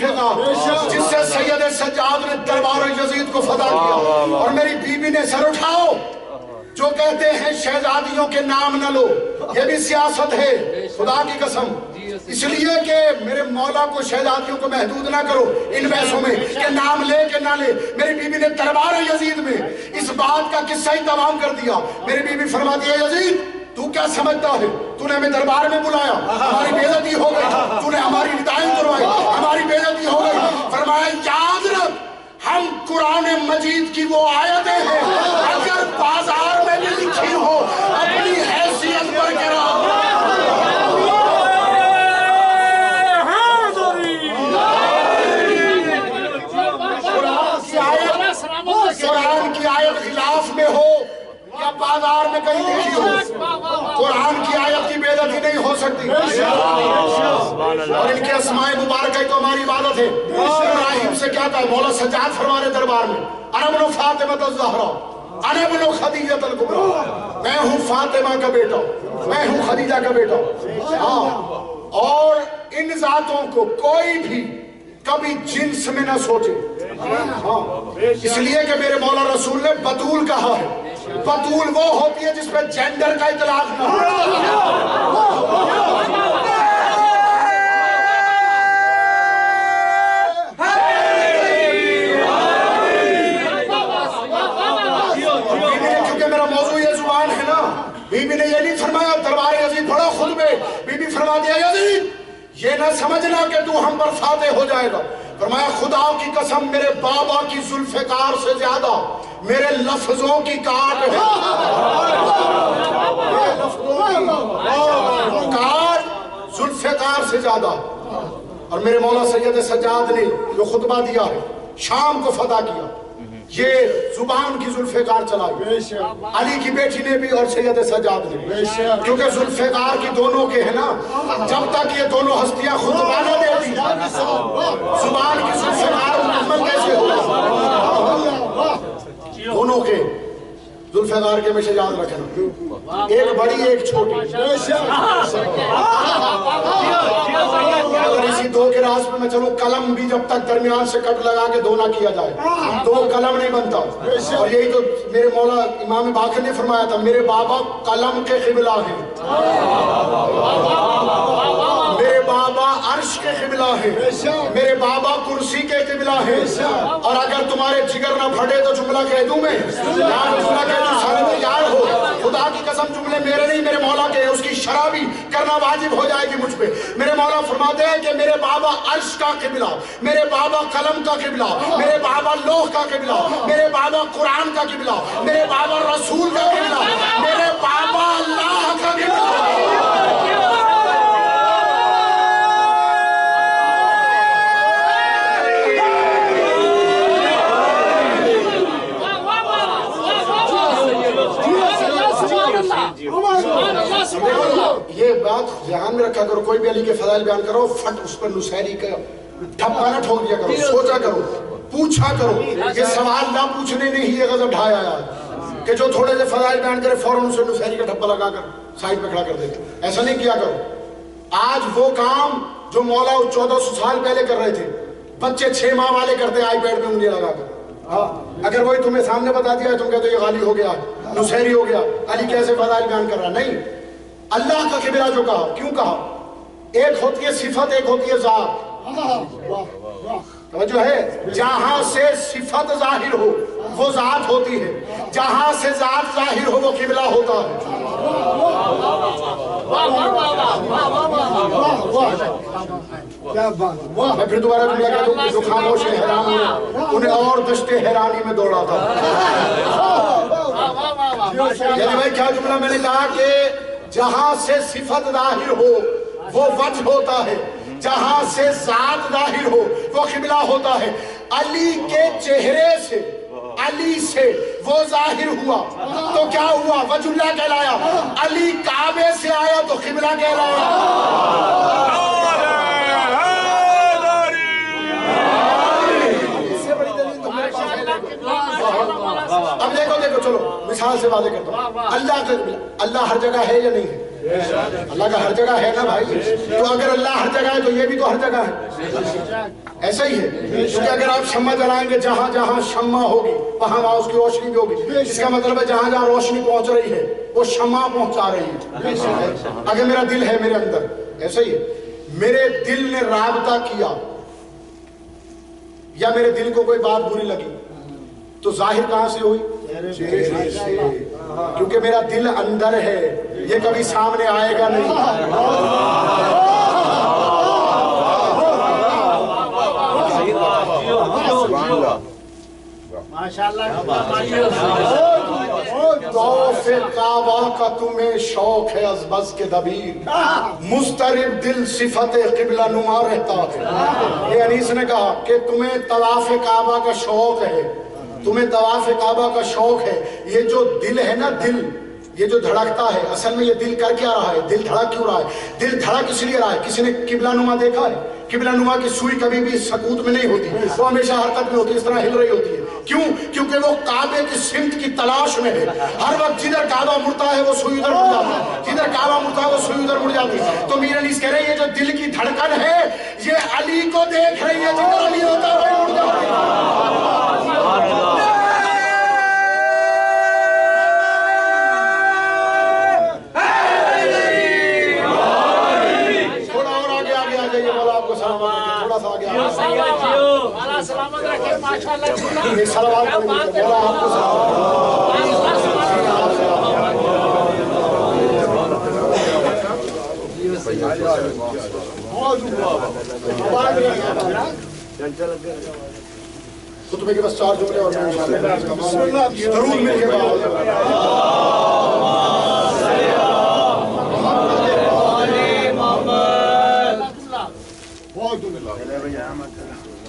ذوالفقار جس سے سید سجاد نے دربار یزید کو فتح کیا. اور میری بیوی نے سر اٹھاؤ. جو کہتے ہیں شہزادیوں کے نام نہ لو یہ بھی سیاست ہے خدا کی قسم. اس لیے کہ میرے مولا کو شہزادیوں کو محدود نہ کرو ان بحثوں میں کہ نام لے کہ نہ لے. میری بیوی نے دربار یزید میں اس بات کا قصہ ہی تمام کر دیا. میری بیوی فرماتی ہے یزید تو کیا سمجھتا ہے تو نے ہمیں دربار میں بلایا ہماری بے عزتی ہو گئی تو نے ہماری ردائیں کروائی ہماری بے عزتی ہو گئی. فرمایا یاد رکھ ہم قرآن مجید کی وہ آیتیں ہیں اگر بازار میں بھی لکھی ہو اپنی حیثیت برقرار. قرآن کی آیت خلاف میں ہو یا بازار میں کہیں لکھی ہو قرآن کی آیت کی بے عزتی نہیں ہو سکتی. اور ان کے اسماء مبارکہ تو ہماری عبادت ہے. ابراہیم سے کیا تھا مولا سجاد فرمانے دربار میں انا ابن فاطمہ الزہرا انا ابن خدیجہ الکبریٰ. میں ہوں فاطمہ کا بیٹا میں ہوں خدیجہ کا بیٹا. اور ان ذاتوں کو کوئی بھی کبھی جنس میں نہ سوچے. اس لیے کہ میرے مولا رسول نے بطول کہا ہے. بطول وہ ہوتی ہے جس پہ جینڈر کا اطلاق نہ ہو. کیونکہ میرا موضوع یہ زبان ہے نا بی بی نے یہ نہیں فرمایا دربار یزید پڑھا خود میں. بی بی فرما دیا یزید یہ نہ سمجھنا کہ تو ہم پر فاتح ہو جائے گا. فرمایا خدا کی قسم میرے بابا کی ذوالفقار سے زیادہ میرے لفظوں کی کاٹ ہے. کاٹ ذوالفقار سے زیادہ. اور میرے مولا سید سجاد نے جو خطبہ دیا ہے شام کو فتح کیا یہ زبان کی ذوالفقار چلائی. علی کی بیٹی نے بھی اور سید سجاد نے کیونکہ ذوالفقار کی دونوں کے ہیں نا جب تک یہ دونوں ہستیاں خطبہ نہ دیتی زبان کی ذوالفقار مکمل کیسے ہوگا. دونوں کے ذوالفقار کے ہمیشہ یاد رکھنا ایک بڑی ایک چھوٹی. اگر اسی دو کے راز پہ میں چلوں قلم بھی جب تک درمیان سے کٹ لگا کے دو نہ کیا جائے تو وہ قلم نہیں بنتا. اور یہی تو میرے مولا امام باقر نے فرمایا تھا میرے بابا قلم کے قبلہ ہیں میرے بابا عرش کے قبلہ ہیں میرے بابا کرسی کے قبلہ ہیں. اور اگر تمہارے جگر نہ پھٹے تو جملہ کہہ دوں میں جملہ کہہ دوں سارے تیار ہو. خدا کی قسم جملے میرے نہیں میرے مولا کے اس کی شرح بھی کرنا واجب ہو جائے گی مجھ پہ. میرے مولا فرماتے ہیں کہ میرے بابا عرش کا قبلہ میرے بابا قلم کا قبلہ میرے بابا لوح کا قبلہ میرے بابا قرآن کا قبلہ میرے بابا رسول کا قبلہ میرے بابا اللہ کا قبلہ. یہ بات ذہن میں رکھا کرو کوئی بھی علی کے فضائل بیان کرو فٹ اس پر نصیری کا ٹھپا نہ ٹھوک دیا کرو. سوچا کرو پوچھا کرو. یہ سوال نہ پوچھنے نے ہی یہ غضب ڈھایا ہے کہ جو تھوڑے سے فضائل بیان کرے فوراً اسے نصیری کا ٹھپا لگا کر سائڈ پہ کھڑا کر دے. ایسا نہیں کیا کرو. آج وہ کام جو مولا 1400 سال پہلے کر رہے تھے بچے 6 ماہ والے کرتے آئی پیڈ میں انگلیاں لگا کر. اگر وہی تمہیں سامنے بتا دیا ہے تم کہتے ہو یہ غالی ہو گیا نصیری ہو گیا علی کیسے فضائل بیان کر رہا. نہیں اللہ کا قبلہ جو کہا کیوں کہا ایک ہوتی ہے صفت ایک ہوتی ہے ذات. جو ہے جہاں سے صفت ظاہر ہو وہ ذات ہوتی ہے جہاں سے ذات ظاہر ہو وہ قبلہ ہوتا ہے. میں پھر دوبارہ جملہ کہہ دوں جو خاموش حیران ہوئے انہیں اور دشتے حیرانی میں دوڑا تھا. یعنی بھائی کیا جملہ میں نے کہا کہ جہاں سے صفت ظاہر ہو وہ وجہ ہوتا ہے جہاں سے ذات ظاہر ہو وہ قبلہ ہوتا ہے. علی کے چہرے سے علی سے وہ ظاہر ہوا تو کیا ہوا وجہ اللہ کہلایا. علی کعبے سے آیا تو قبلہ کہلایا. اب دیکھو چلو مثال سے واضح کرتا ہوں. اللہ کا قبلہ اللہ ہر جگہ ہے یا نہیں ہے اللہ کا ہر جگہ ہے نا بھائی. تو اگر اللہ ہر جگہ ہے تو یہ بھی تو ہر جگہ ہے. ایسا ہی ہے کیونکہ اگر آپ شمع جلائیں گے جہاں جہاں شمع ہوگی وہاں وہاں اس کی روشنی بھی ہوگی. اس کا مطلب ہے جہاں جہاں روشنی پہنچ رہی ہے وہ شمع پہنچا رہی ہے. اگر میرا دل ہے میرے اندر ایسا ہی ہے. میرے دل نے رابطہ کیا یا میرے دل کو کوئی بات بری لگی تو ظاہر کہاں سے ہوئی؟ چہرے سے. کیونکہ میرا دل اندر ہے یہ کبھی سامنے آئے گا نہیں. طواف کعبہ کا تمہیں شوق ہے از بس کے دبیر مضطرب دل صفت قبلہ نما رہتا ہے. یہ انیس نے کہا کہ تمہیں طواف کعبہ کا شوق ہے, تمہیں طواف کعبہ کا شوق ہے. یہ جو دل ہے نا دل یہ جو دھڑکتا ہے اصل میں یہ دل کر کیا رہا ہے؟ دل دھڑک کیوں رہا ہے؟ دل دھڑک اس لیے رہا ہے. کسی نے قبلہ نما دیکھا ہے؟ قبلہ نما کی سوئی کبھی بھی سکوت میں نہیں ہوتی, وہ ہمیشہ حرکت میں ہوتی ہے, اس طرح ہل رہی ہوتی ہے. کیوں؟ کیونکہ وہ کعبے کی سمت کی تلاش میں ہے. ہر وقت جدھر کعبہ مڑتا ہے وہ سوئی ادھر مڑ جاتی ہے, جدھر کعبہ مڑتا ہے وہ سوئی ادھر مڑ جاتی ہے. تو میر انیس کہہ رہے ہیں یہ جو دل کی دھڑکن ہے یہ علی کو دیکھ رہی ہے, جدھر علی ہوتا ہے وہ مڑ جاتی ہے. تھوڑا سا آگے اللہ سلامت رکھے ماشاءاللہ. ایک سلوات پڑھیں مولا آپ کو خطبے کے بس 4 جملے اور ضرور مل کے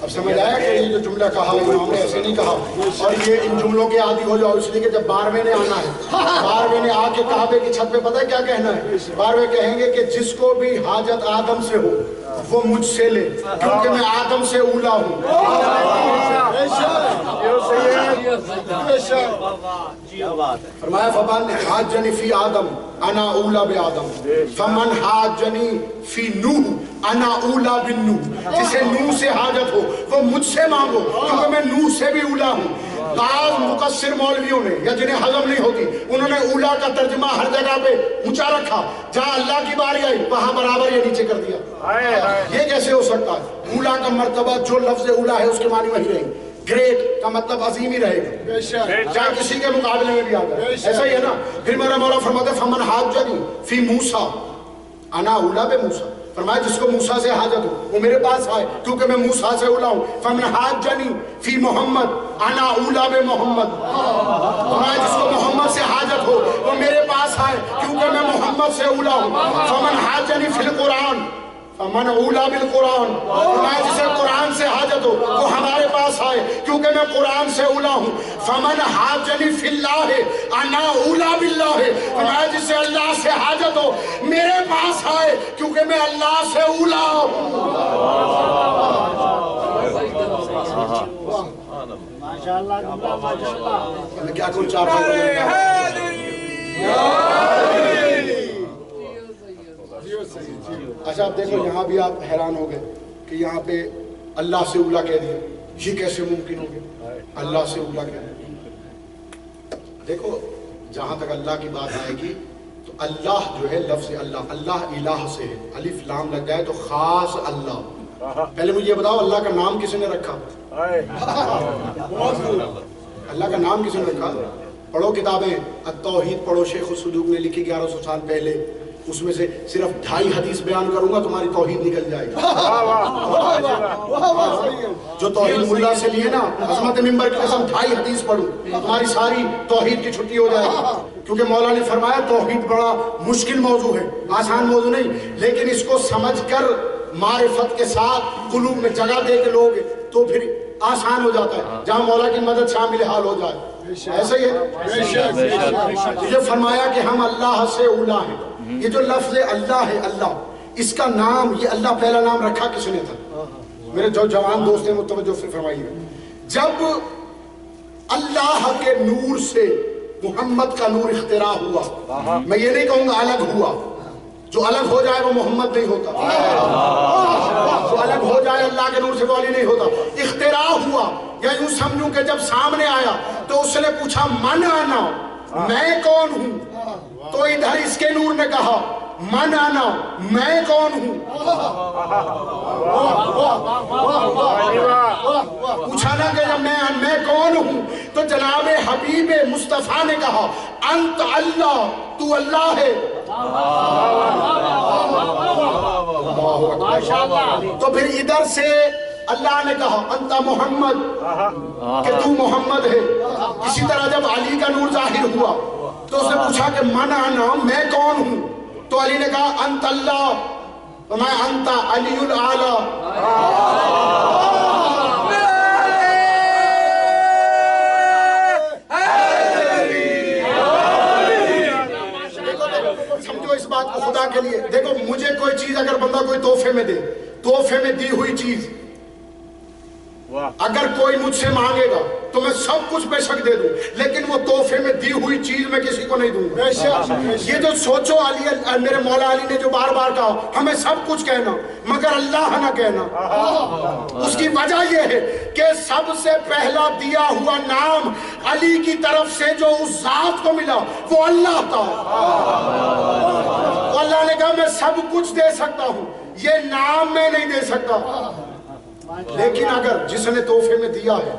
اب سمجھ آیا کہ یہ جو جملہ کہا امام نے ایسے نہیں کہا اور یہ ان جملوں کے عادی ہو جاؤ اس لیے کہ جب 12ویں نے آنا ہے 12ویں نے آ کے کعبے کی چھت پہ پتہ ہے کیا کہنا ہے؟ 12ویں کہیں گے کہ جس کو بھی حاجت آدم سے ہو وہ مجھ سے لے کیونکہ میں آدم سے اولا ہوں. فرمایا فمن حاجنی فی آدم انا اولا بے آدم فمن حاجنی فی نوح انا اولا بن نوح. جسے نوح سے حاجت ہو وہ مجھ سے مانگو کیونکہ میں نوح سے بھی اولا ہوں. بعض مقصر مولویوں نے یا جنہیں ہضم نہیں ہوتی انہوں نے اولا کا ترجمہ ہر جگہ پہ اونچا رکھا, جہاں اللہ کی باری آئی وہاں برابر یہ نیچے کر دیا. یہ کیسے ہو سکتا ہے؟ اولا کا مرتبہ جو لفظ اولا ہے اس کے معنی وہی رہیں گے. گریٹ کا مطلب عظیم ہی رہے گا چاہے کسی کے مقابلے میں بھی آتا ہے. ایسا ہی ہے نا. پھر میرا مولا فرماتا ہے فمن حاجنی فی موسیٰ انا اولا بے موسیٰ. فرمایا جس کو موسیٰ سے حاجت ہو وہ میرے پاس آئے کیونکہ میں موسیٰ سے اولا ہوں. فمن حاجنی فی محمد انا اولا بے محمد. فرمایا جس کو محمد سے حاجت ہو وہ میرے پاس آئے کیونکہ میں محمد سے اولا ہوں. فمن حاجنی فی القرآن فمن اولا بالقرآن. فرمایا جسے قرآن سے حاجت ہو وہ ہمارے پاس آئے کیونکہ میں قرآن سے اولا ہوں. فمن حاجنی فی اللہ انا اولا باللہ. فرمایا جسے اللہ سے حاجت ہو میرے پاس آئے کیونکہ میں اللہ سے اولا ہوں. ماشاءاللہ ماشاءاللہ. میں کیا کروں 4 اچھا آپ دیکھو یہاں بھی آپ حیران ہو گئے کہ یہاں پہ اللہ سے اولا کہہ دیا. یہ کیسے ممکن ہو گیا اللہ سے اولا کہہ دیا؟ دیکھو جہاں تک اللہ کی بات آئے گی تو اللہ جو ہے لفظ اللہ اللہ الہ سے ہے. الف لام لگ جائے تو خاص اللہ. پہلے مجھے یہ بتاؤ اللہ کا نام کس نے رکھا؟ اللہ کا نام کس نے رکھا؟ پڑھو کتابیں التوحید پڑھو, شیخ الصدوق نے لکھی 1100 سال پہلے. اس میں سے صرف 2.5 حدیث بیان کروں گا تمہاری توحید نکل جائے گی. جو توحید ملا سے لیے نا عظمت ممبر کی قسم 2.5 حدیث پڑھوں تمہاری ساری توحید کی چھٹی ہو جائے گی. کیونکہ مولا نے فرمایا توحید بڑا مشکل موضوع ہے, آسان موضوع نہیں, لیکن اس کو سمجھ کر معرفت کے ساتھ قلوب میں جگہ دے کے لوگ تو پھر آسان ہو جاتا ہے جہاں مولا کی مدد شامل حال ہو جائے. ایسا ہی ہے. یہ فرمایا کہ ہم اللہ سے اولا ہیں. یہ جو لفظ اللہ ہے اللہ اس کا نام یہ اللہ پہلا نام رکھا کس نے تھا؟ میرے جو جوان دوست ہیں متوجہ سے فرمائیے. جب اللہ کے نور سے محمد کا نور اختراع ہوا, میں یہ نہیں کہوں گا الگ ہوا, جو الگ ہو جائے وہ محمد نہیں ہوتا، جو الگ ہو جائے اللہ کے نور سے وہ علی نہیں ہوتا۔ اختراع ہوا، یا یوں سمجھوں کہ جب سامنے آیا تو اس نے پوچھا من انا، میں کون ہوں؟ تو ادھر اس کے نور نے کہا من انا، میں کون ہوں؟ پوچھا نا کہ جب میں کون ہوں تو جناب حبیب مصطفیٰ نے کہا انت اللہ، تو اللہ ہے۔ تو پھر ادھر سے اللہ نے کہا انت محمد، کہ تو محمد ہے۔ اسی طرح جب علی کا نور ظاہر ہوا تو اس نے پوچھا کہ من انا، میں کون ہوں؟ تو علی نے کہا انت اللہ، تو میں انت علی الاعلی۔ سمجھو اس بات کو خدا کے لیے، دیکھو مجھے کوئی چیز اگر بندہ کوئی تحفے میں دے، تحفے میں دی ہوئی چیز اگر کوئی مجھ سے مانگے گا تو میں سب کچھ بے شک دے دوں، لیکن وہ تحفے میں دی ہوئی چیز میں کسی کو نہیں دوں گا۔ یہ جو سوچو علی، میرے مولا علی نے جو بار بار کہا ہمیں سب کچھ کہنا مگر اللہ نہ کہنا، اس کی وجہ یہ ہے کہ سب سے پہلا دیا ہوا نام علی کی طرف سے جو اس ذات کو ملا وہ اللہ تھا۔ تو اللہ نے کہا میں سب کچھ دے سکتا ہوں، یہ نام میں نہیں دے سکتا، لیکن اگر جس نے تحفے میں دیا ہے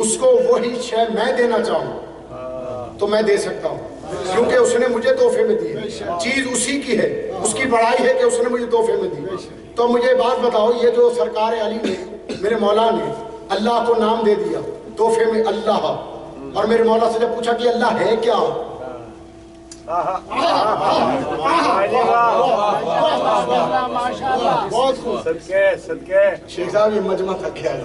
اس کو وہی شے میں دینا چاہوں تو میں دے سکتا ہوں، کیونکہ اس نے مجھے تحفے میں دی ہے، چیز اسی کی ہے، اس کی بڑائی ہے کہ اس نے مجھے تحفے میں دی۔ تو مجھے بات بتاؤ، یہ جو سرکار علی نے، میرے مولا نے اللہ کو نام دے دیا تحفے میں اللہ، اور میرے مولا سے جب پوچھا کہ اللہ ہے کیا، صدقے شیخ صاحب یہ مجمع تھک گیا ہے۔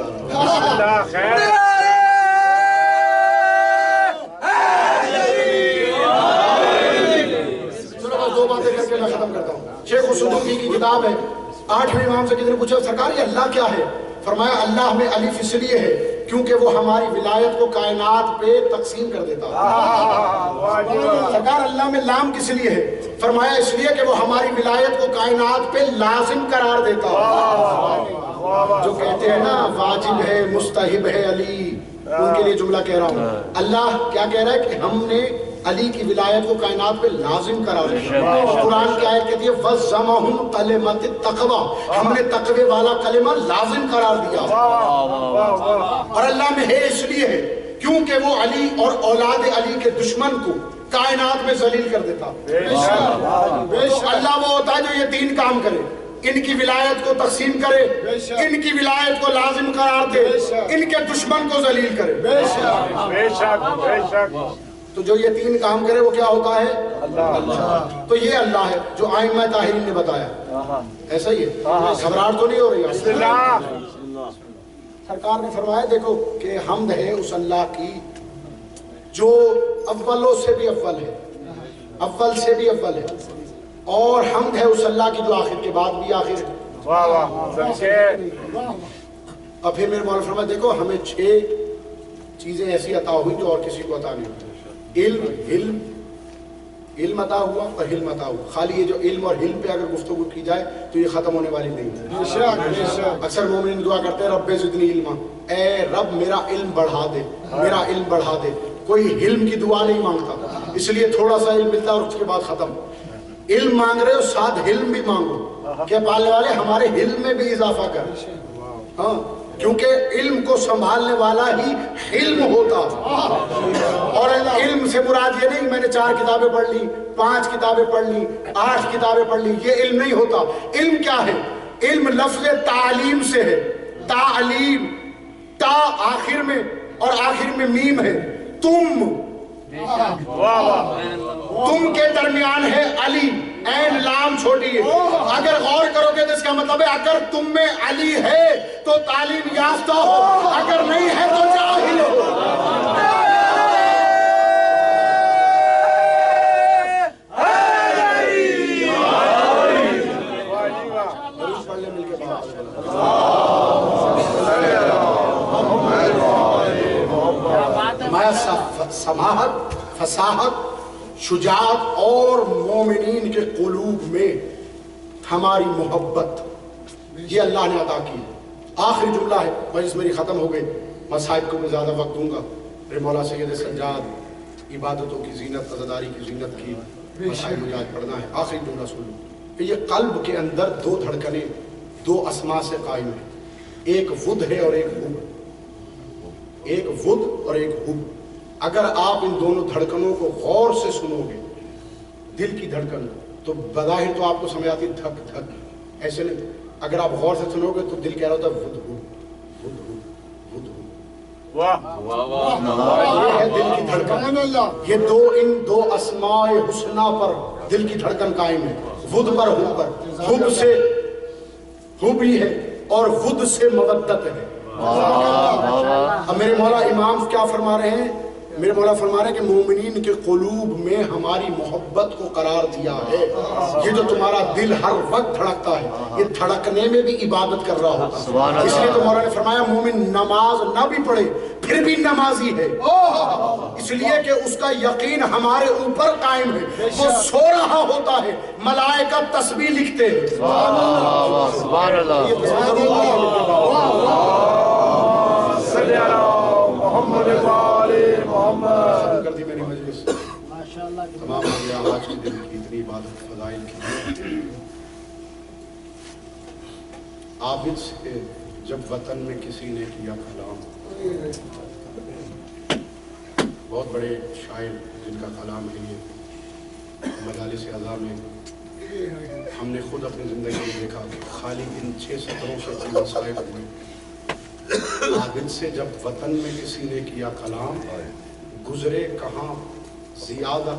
چلو بس دو باتیں کر کے میں ختم کرتا ہوں۔ شیخ الصدوقی کی کتاب ہے، 8ویں امام سے کسی نے پوچھا سرکار یہ اللہ کیا ہے؟ فرمایا اللہ میں الف اس لیے ہے کیونکہ وہ ہماری ولایت کو کائنات پہ تقسیم کر دیتا ہے۔ سرکار اللہ میں لام کس لیے ہے؟ فرمایا اس لیے کہ وہ ہماری ولایت کو کائنات پہ لازم قرار دیتا ہے۔ جو کہتے ہیں نا واجب ہے مستحب ہے علی، ان کے لیے جملہ کہہ رہا ہوں، اللہ کیا کہہ رہا ہے کہ ہم نے علی کی ولایت کو کائنات پہ لازم قرار دیا۔ قرآن کی آیت کہتی ہے وَزَّمَهُمْ قَلِمَةِ التَّقْوَى، ہم نے تقوی والا کلمہ لازم قرار دیا، اور اللہ میں ہے اس لیے ہے کیونکہ وہ علی اور اولاد علی کے دشمن کو کائنات میں ذلیل کر دیتا۔ اللہ وہ ہوتا ہے جو یہ تین کام کرے، ان کی ولایت کو تقسیم کرے، ان کی ولایت کو لازم قرار دے، ان کے دشمن کو ذلیل کرے۔ بے شک بے شک۔ تو جو یہ تین کام کرے وہ کیا ہوتا ہے؟ اللہ۔ تو یہ اللہ ہے جو ائمہ طاہرین نے بتایا، ایسا ہی ہے، گھبراہٹ تو نہیں ہو رہی؟ سرکار نے فرمایا دیکھو کہ حمد ہے اس اللہ کی جو اولوں سے بھی اول ہے، اول سے بھی اول ہے، اور حمد ہے اس اللہ کی جو آخر کے بعد بھی آخر ہے۔ واہ واہ۔ اور پھر میرے مولانا فرمایا دیکھو ہمیں 6 چیزیں ایسی عطا ہوئی جو اور کسی کو عطا نہیں ہوئی۔ علم عطا ہوا اور حلم عطا ہوا۔ خالی یہ جو علم اور حلم پہ اگر گفتگو کی جائے تو یہ ختم ہونے والی نہیں ہے۔ اکثر مومنین دعا کرتے ہیں رب زدنی علما، اے رب میرا علم بڑھا دے، میرا علم بڑھا دے۔ کوئی علم کی دعا نہیں مانگتا، اس لیے تھوڑا سا علم ملتا ہے اور اس کے بعد ختم۔ علم مانگ رہے ہو ساتھ علم بھی مانگو کہ پالنے والے ہمارے علم میں بھی اضافہ کر، ہاں، کیونکہ علم کو سنبھالنے والا ہی علم ہوتا۔ اور علم سے مراد یہ نہیں میں نے 4 کتابیں پڑھ لی، 5 کتابیں پڑھ لی، 8 کتابیں پڑھ لی، یہ علم نہیں ہوتا۔ علم کیا ہے؟ علم لفظ تعلیم سے ہے، تعلیم، تا آخر میں اور آخر میں میم ہے، تم، تم کے درمیان ہے علی، این لام چھوٹی ہے۔ اگر غور کرو گے تو اس کا مطلب ہے اگر تم میں علی ہے تو تعلیم یافتہ ہو، اگر نہیں ہے تو جاہل ہو۔ سماحت، فصاحت، شجاعت اور مومنین کے قلوب میں ہماری محبت، یہ اللہ نے عطا کی ہے۔ آخری جملہ ہے، مجلس میری ختم ہو گئی، مصائب کو میں زیادہ وقت دوں گا۔ میرے مولا سید سجاد عبادتوں کی زینت، عزاداری کی زینت کی مصائب مجھے آج پڑھنا ہے۔ آخری جملہ سن لو کہ یہ قلب کے اندر دو دھڑکنیں دو اسما سے قائم ہیں، ایک ود ہے اور ایک حب، ایک ود اور ایک حب۔ اگر آپ ان دونوں دھڑکنوں کو غور سے سنو گے، دل کی دھڑکن تو بظاہر تو آپ کو سمجھ آتی دھک دھک، ایسے نہیں، اگر آپ غور سے سنو گے تو دل کہہ رہا ہوتا ہے ود حب ود حب ود حب۔ یہ ہے دل کی دھڑکن، یہ ان دو اسماء حسنہ پر دل کی دھڑکن قائم ہے، ود پر حب پر۔ حب سے حب ہی ہے اور ود سے مودت ہے۔ اب میرے مولا امام کیا فرما رہے ہیں؟ میرے مولا فرما رہے ہیں کہ مومنین کے قلوب میں ہماری محبت کو قرار دیا ہے۔ یہ جو تمہارا دل ہر وقت دھڑکتا ہے، یہ دھڑکنے میں بھی عبادت کر رہا ہوگا۔ اس لیے تو مولا نے فرمایا مومن نماز نہ بھی پڑھے پھر بھی نمازی ہے، اس لیے کہ اس کا یقین ہمارے اوپر قائم ہے۔ وہ سو رہا ہوتا ہے، ملائکہ تسبیح لکھتے ہیں۔ سبحان اللہ محمد محمد کر دی میری مجلس، تمام ہو گیا آج کے دن کی اتنی عبادت فضائل کی۔ عابد سے جب وطن میں کسی نے کیا کلام، بہت بڑے شاعر جن کا کلام ہے یہ مجالس اعضاء میں ہم نے خود اپنی زندگی میں دیکھا کہ خالی ان 6 سطروں سے مسائل ہوئے۔ عابد سے جب وطن میں کسی نے کیا کلام، گزرے کہاں زیادہ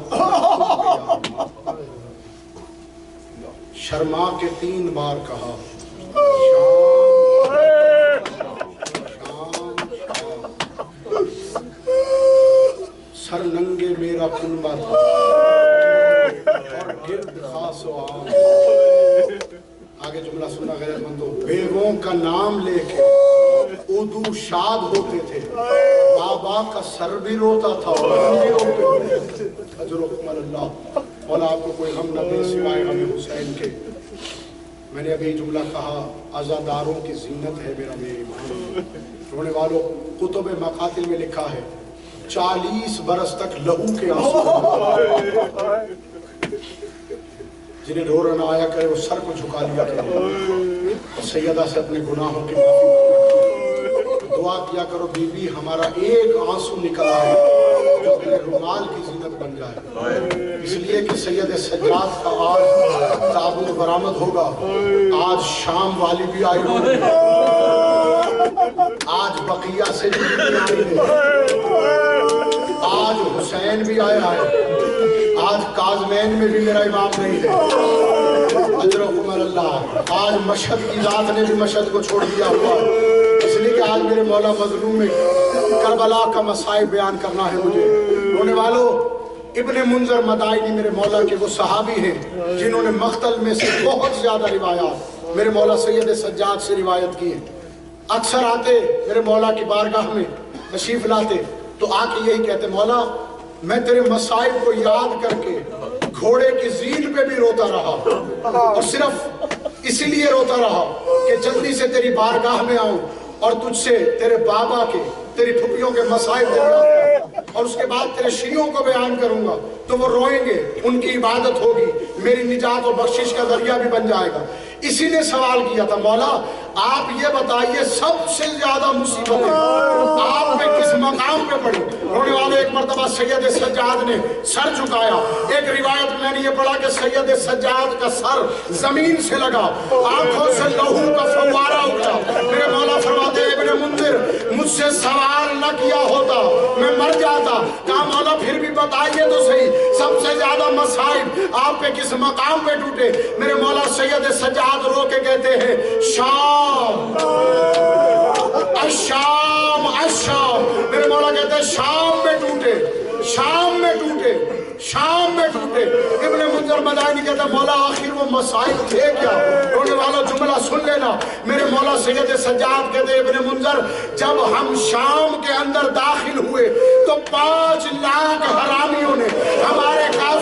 شرما کے 3 بار کہا سر ننگے میرا کنبہ تھا اور گرد خاص و عام۔ آگے جملہ سننا غیرت مندو، بیووں کا نام لے کے اردو شاد ہوتے تھے، بابا کا سر بھی روتا تھا اور ہم بھی روتے تھے۔ اجرکم اللہ، مولا آپ کو کوئی غم نہ دے سوائے غم حسین کے۔ میں نے ابھی جملہ کہا عزاداروں کی زینت ہے میرا میرے ایمان۔ رونے والوں، کتب مقاتل میں لکھا ہے 40 برس تک لہو کے آنسو، جنہیں رو رہا آیا کرے وہ سر کو جھکا لیا کرے، سیدہ سے اپنے گناہوں کی معافی دعا کیا کرو، بی بی ہمارا ایک آنسو نکلا ہے جو میرے رومال کی زینت بن جائے۔ اس لیے کہ سید سجاد کا آج تابوت برآمد ہوگا، آج شام والی بھی آئی ہوگی، آج بقیہ سے بھی آئی ہے، آج حسین بھی آیا ہے، آج کاظمین میں بھی میرا امام نہیں ہے، اجرکم اللہ۔ آج مشہد کی ذات نے بھی مشہد کو چھوڑ دیا ہوا، اس لیے کہ آج میرے مولا مظلوم میں کربلا کا مسائب بیان کرنا ہے مجھے۔ رونے والوں، ابن منذر مدائنی میرے مولا کے وہ صحابی ہیں جنہوں نے مقتل میں سے بہت زیادہ روایات میرے مولا سید سجاد سے روایت کی ہیں۔ اکثر آتے میرے مولا کی بارگاہ میں تشریف لاتے تو آ کے یہی کہتے، مولا میں تیرے مصائب کو یاد کر کے گھوڑے کی زین پہ بھی روتا رہا، اور صرف اسی لیے روتا رہا کہ جلدی سے تیری بارگاہ میں آؤں اور تجھ سے تیرے بابا کے تیری پھپھیوں کے مصائب دریافت کروں، اور اس کے بعد تیرے شیعوں کو بیان کروں گا تو وہ روئیں گے، ان کی عبادت ہوگی، میری نجات و بخشش کا ذریعہ بھی بن جائے گا۔ اسی نے سوال کیا تھا، مولا آپ یہ بتائیے سب سے زیادہ مصیبتیں آپ نے کس مقام پہ پڑی؟ رونے والے، ایک مرتبہ سید سجاد نے سر جھکایا، ایک روایت میں نے یہ پڑھا کہ سید سجاد کا سر زمین سے لگا، آنکھوں سے لہو کا فوارہ اٹھا۔ میرے مولا فرماتے ہیں ابن منذر مجھ سے سوال نہ کیا ہوتا میں مر جاتا۔ کہا مولا پھر بھی بتائیے تو صحیح سب سے زیادہ مصائب آپ پہ کس مقام پہ ٹوٹے؟ میرے مولا سید سجاد رو کے کہتے ہیں شام الشام الشام۔ میرے مولا کہتے ہیں شام میں ٹوٹے، شام میں ٹوٹے، شام میں ٹوٹے۔ ابن منذر مدائنی کہتا ہے مولا آخر وہ مسائل تھے کیا؟ رونے والا جملہ سن لینا، میرے مولا سید سجاد کہتے ہیں ابن منذر جب ہم شام کے اندر داخل ہوئے تو 5 لاکھ حرامیوں نے ہمارے کافر